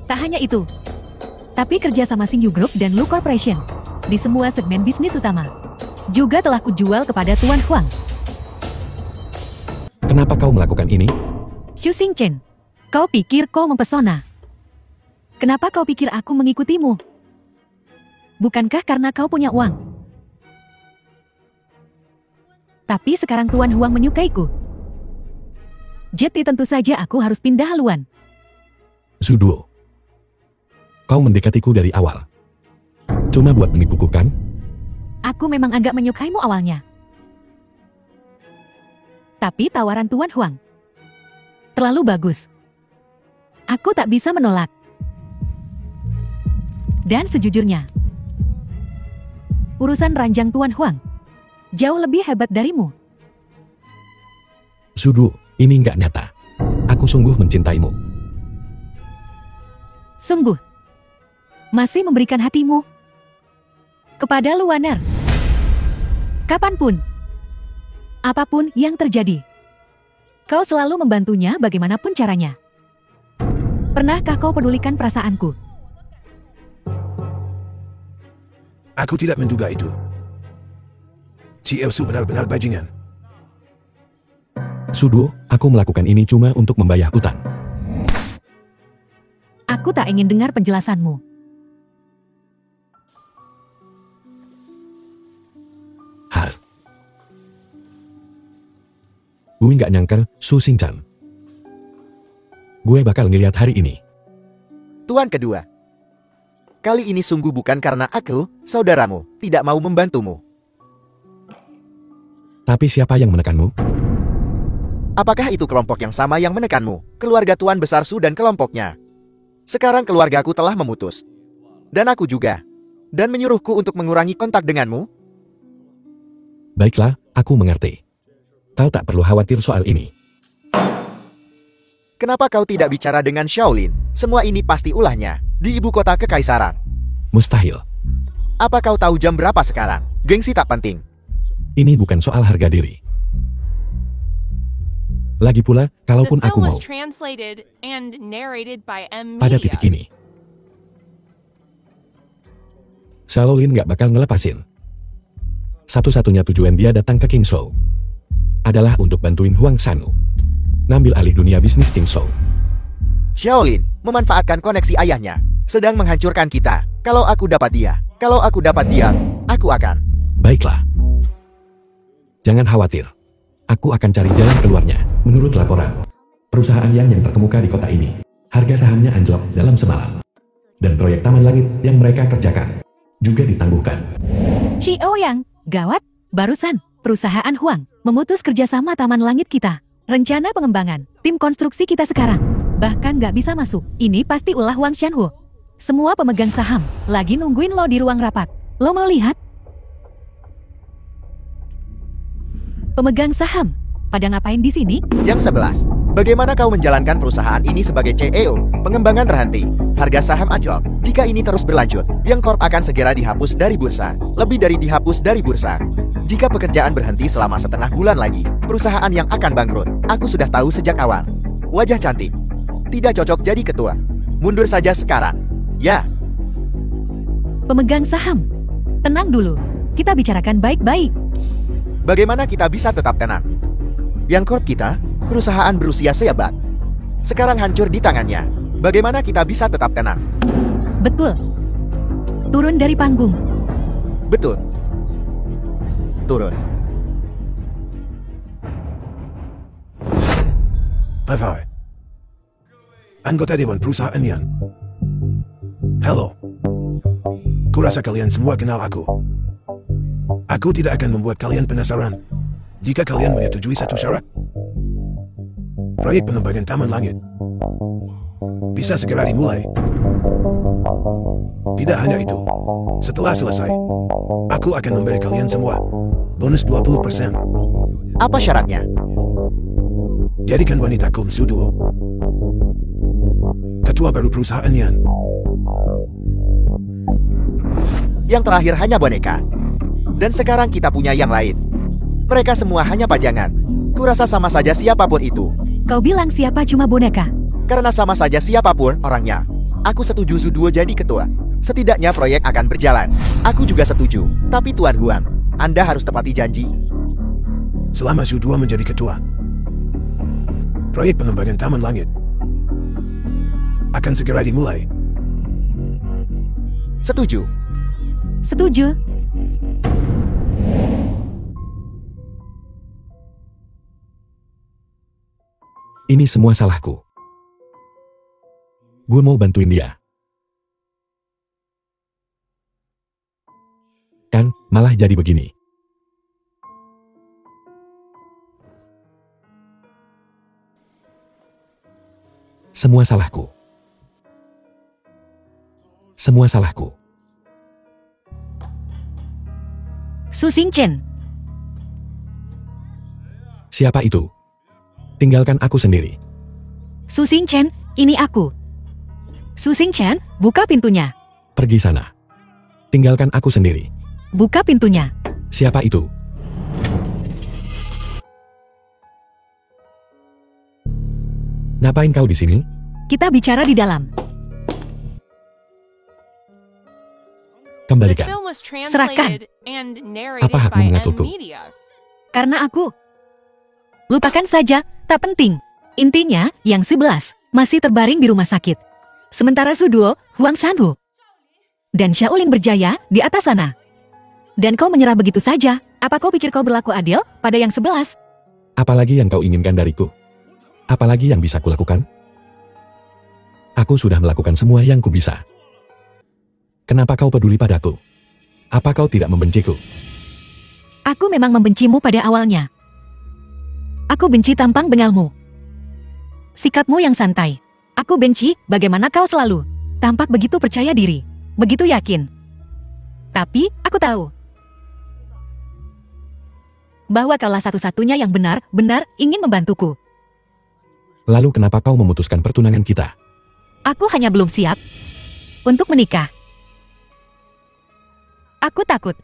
Tak hanya itu, tapi kerja sama Xingyu Group dan Lu Corporation di semua segmen bisnis utama juga telah kujual kepada Tuan Huang. Kenapa kau melakukan ini? Xu Xingchen, kau pikir kau mempesona? Kenapa kau pikir aku mengikutimu? Bukankah karena kau punya uang? Tapi sekarang Tuan Huang menyukaiku. Jadi tentu saja aku harus pindah haluan. Zuduo. Kau mendekatiku dari awal. Cuma buat menipuku kan? Aku memang agak menyukaimu awalnya. Tapi tawaran Tuan Huang terlalu bagus. Aku tak bisa menolak. Dan sejujurnya, urusan ranjang Tuan Huang jauh lebih hebat darimu. Zuduo, ini nggak nyata. Aku sungguh mencintaimu. Sungguh, masih memberikan hatimu kepada Luaner. Kapanpun, apapun yang terjadi, kau selalu membantunya bagaimanapun caranya. Pernahkah kau pedulikan perasaanku? Aku tidak menduga itu. Si Elsu benar-benar bajingan. Zuduo, aku melakukan ini cuma untuk membayar utang. Aku tak ingin dengar penjelasanmu. Hal. Gue nggak nyangka, Xu Xingchen. Gue bakal ngeliat hari ini. Tuan kedua. Kali ini sungguh bukan karena aku, saudaramu, tidak mau membantumu. Tapi siapa yang menekanmu? Apakah itu kelompok yang sama yang menekanmu? Keluarga Tuan Besar Su dan kelompoknya. Sekarang keluargaku telah memutus. Dan aku juga. Dan menyuruhku untuk mengurangi kontak denganmu? Baiklah, aku mengerti. Kau tak perlu khawatir soal ini. Kenapa kau tidak bicara dengan Shaolin? Semua ini pasti ulahnya. Di ibu kota kekaisaran. Mustahil. Apa kau tahu jam berapa sekarang? Gengsi tak penting. Ini bukan soal harga diri. Lagi pula, The kalaupun aku film mau, was translated and narrated by M pada Media. titik ini, Shaolin gak bakal ngelepasin. Satu-satunya tujuan dia datang ke Kingsoul adalah untuk bantuin Huang Sanu ngambil alih dunia bisnis Kingsoul. Shaolin memanfaatkan koneksi ayahnya, sedang menghancurkan kita. Kalau aku dapat dia, aku akan. Baiklah. Jangan khawatir. Aku akan cari jalan keluarnya. Menurut laporan, perusahaan yang terkemuka di kota ini, harga sahamnya anjlok dalam semalam. Dan proyek taman langit yang mereka kerjakan juga ditangguhkan. Cio Yang, gawat, barusan, perusahaan Huang memutus kerjasama taman langit kita. Rencana pengembangan, tim konstruksi kita sekarang, bahkan gak bisa masuk. Ini pasti ulah Wang Xianhu. Semua pemegang saham lagi nungguin lo di ruang rapat. Lo mau lihat? Pemegang saham, pada ngapain di sini? Yang 11. Bagaimana kau menjalankan perusahaan ini sebagai CEO? Pengembangan terhenti. Harga saham anjlok. Jika ini terus berlanjut, Yang Corp akan segera dihapus dari bursa. Lebih dari dihapus dari bursa. Jika pekerjaan berhenti selama setengah bulan lagi, perusahaan yang akan bangkrut. Aku sudah tahu sejak awal. Wajah cantik. Tidak cocok jadi ketua. Mundur saja sekarang. Ya. Pemegang saham, tenang dulu. Kita bicarakan baik-baik. Bagaimana kita bisa tetap tenang? Yang Corp kita, perusahaan berusia seabad. Sekarang hancur di tangannya. Bagaimana kita bisa tetap tenang? Betul. Turun dari panggung. Betul. Turun. Bye-bye. Anggota Dewan Perusahaan Yan. Halo. Kurasa kalian semua kenal aku. Aku tidak akan membuat kalian penasaran. Jika kalian menyetujui satu syarat. Proyek pengembangan Taman Langit bisa segera dimulai. Tidak hanya itu. Setelah selesai, aku akan memberi kalian semua bonus 20%. Apa syaratnya? Jadikan wanita Kum Suduo ketua baru perusahaan Yan. Yang terakhir hanya boneka. Dan sekarang kita punya yang lain. Mereka semua hanya pajangan. Kurasa sama saja siapapun itu. Kau bilang siapa cuma boneka? Karena sama saja siapapun orangnya. Aku setuju Suduo jadi ketua. Setidaknya proyek akan berjalan. Aku juga setuju. Tapi Tuan Huang, Anda harus tepati janji. Selama Suduo menjadi ketua, proyek pengembangan Taman Langit akan segera dimulai. Setuju. Setuju. Ini semua salahku. Gue mau bantuin dia. Kan, malah jadi begini. Semua salahku. Semua salahku. Su Xingchen, Siapa itu? Tinggalkan aku sendiri. Su Xingchen, ini aku. Su Xingchen, buka pintunya. Pergi sana. Tinggalkan aku sendiri. Buka pintunya. Siapa itu? Ngapain kau di sini? Kita bicara di dalam. The Kembalikan. film was translated and narrated Apa hakmu by M mengaturku? Media. Karena aku. Lupakan saja, tak penting. Intinya, yang 11 masih terbaring di rumah sakit. Sementara Suduo, Huang Shanhu, dan Shaolin berjaya di atas sana. Dan kau menyerah begitu saja. Apa kau pikir kau berlaku adil pada yang 11? Apalagi yang kau inginkan dariku? Apalagi yang bisa kulakukan? Aku sudah melakukan semua yang ku bisa. Kenapa kau peduli padaku? Apa kau tidak membenciku? Aku memang membencimu pada awalnya. Aku benci tampang bengalmu. Sikapmu yang santai. Aku benci bagaimana kau selalu tampak begitu percaya diri, begitu yakin. Tapi, aku tahu. bahwa kaulah satu-satunya yang benar-benar ingin membantuku. Lalu kenapa kau memutuskan pertunangan kita? Aku hanya belum siap untuk menikah. Aku takut.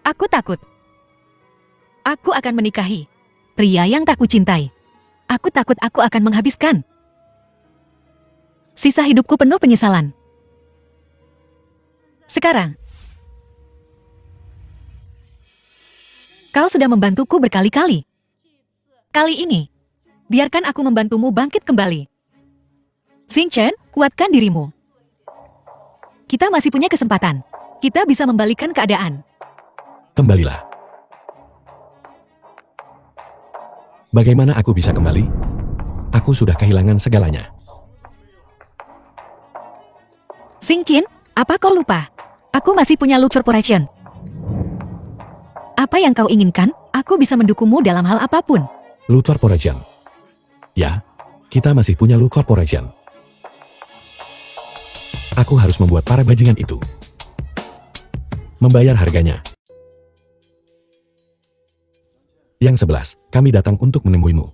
Aku takut. Aku akan menikahi pria yang tak kucintai. Aku takut aku akan menghabiskan sisa hidupku penuh penyesalan. Sekarang, kau sudah membantuku berkali-kali. Kali ini, biarkan aku membantumu bangkit kembali. Xing Chen, kuatkan dirimu. Kita masih punya kesempatan. Kita bisa membalikkan keadaan. Kembalilah. Bagaimana aku bisa kembali? Aku sudah kehilangan segalanya. Xing Qin, apa kau lupa? Aku masih punya Lu Corporation. Apa yang kau inginkan? Aku bisa mendukungmu dalam hal apapun. Lu Corporation. Ya, kita masih punya Lu Corporation. Aku harus membuat para bajingan itu membayar harganya. Yang 11, kami datang untuk menemuimu.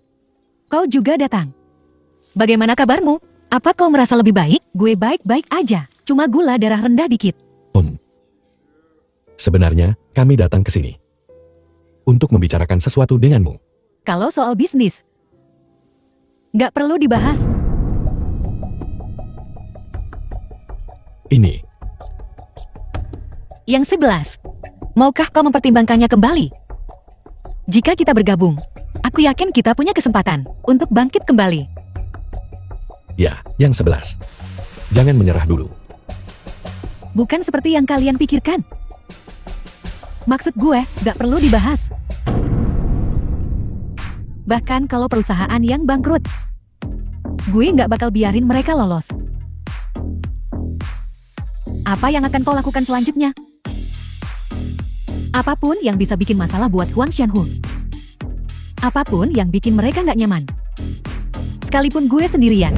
Kau juga datang. Bagaimana kabarmu? Apa kau merasa lebih baik? Gue baik-baik aja. Cuma gula darah rendah dikit. Sebenarnya, kami datang ke sini untuk membicarakan sesuatu denganmu. Kalau soal bisnis, nggak perlu dibahas. Ini, Yang 11, maukah kau mempertimbangkannya kembali? Jika kita bergabung, aku yakin kita punya kesempatan untuk bangkit kembali. ya, yang 11. Jangan menyerah dulu. Bukan seperti yang kalian pikirkan. Maksud gue, gak perlu dibahas. Bahkan kalau perusahaan yang bangkrut, gue gak bakal biarin mereka lolos. Apa yang akan kau lakukan selanjutnya? Apapun yang bisa bikin masalah buat Huang Xianhu. Apapun yang bikin mereka gak nyaman. Sekalipun gue sendirian.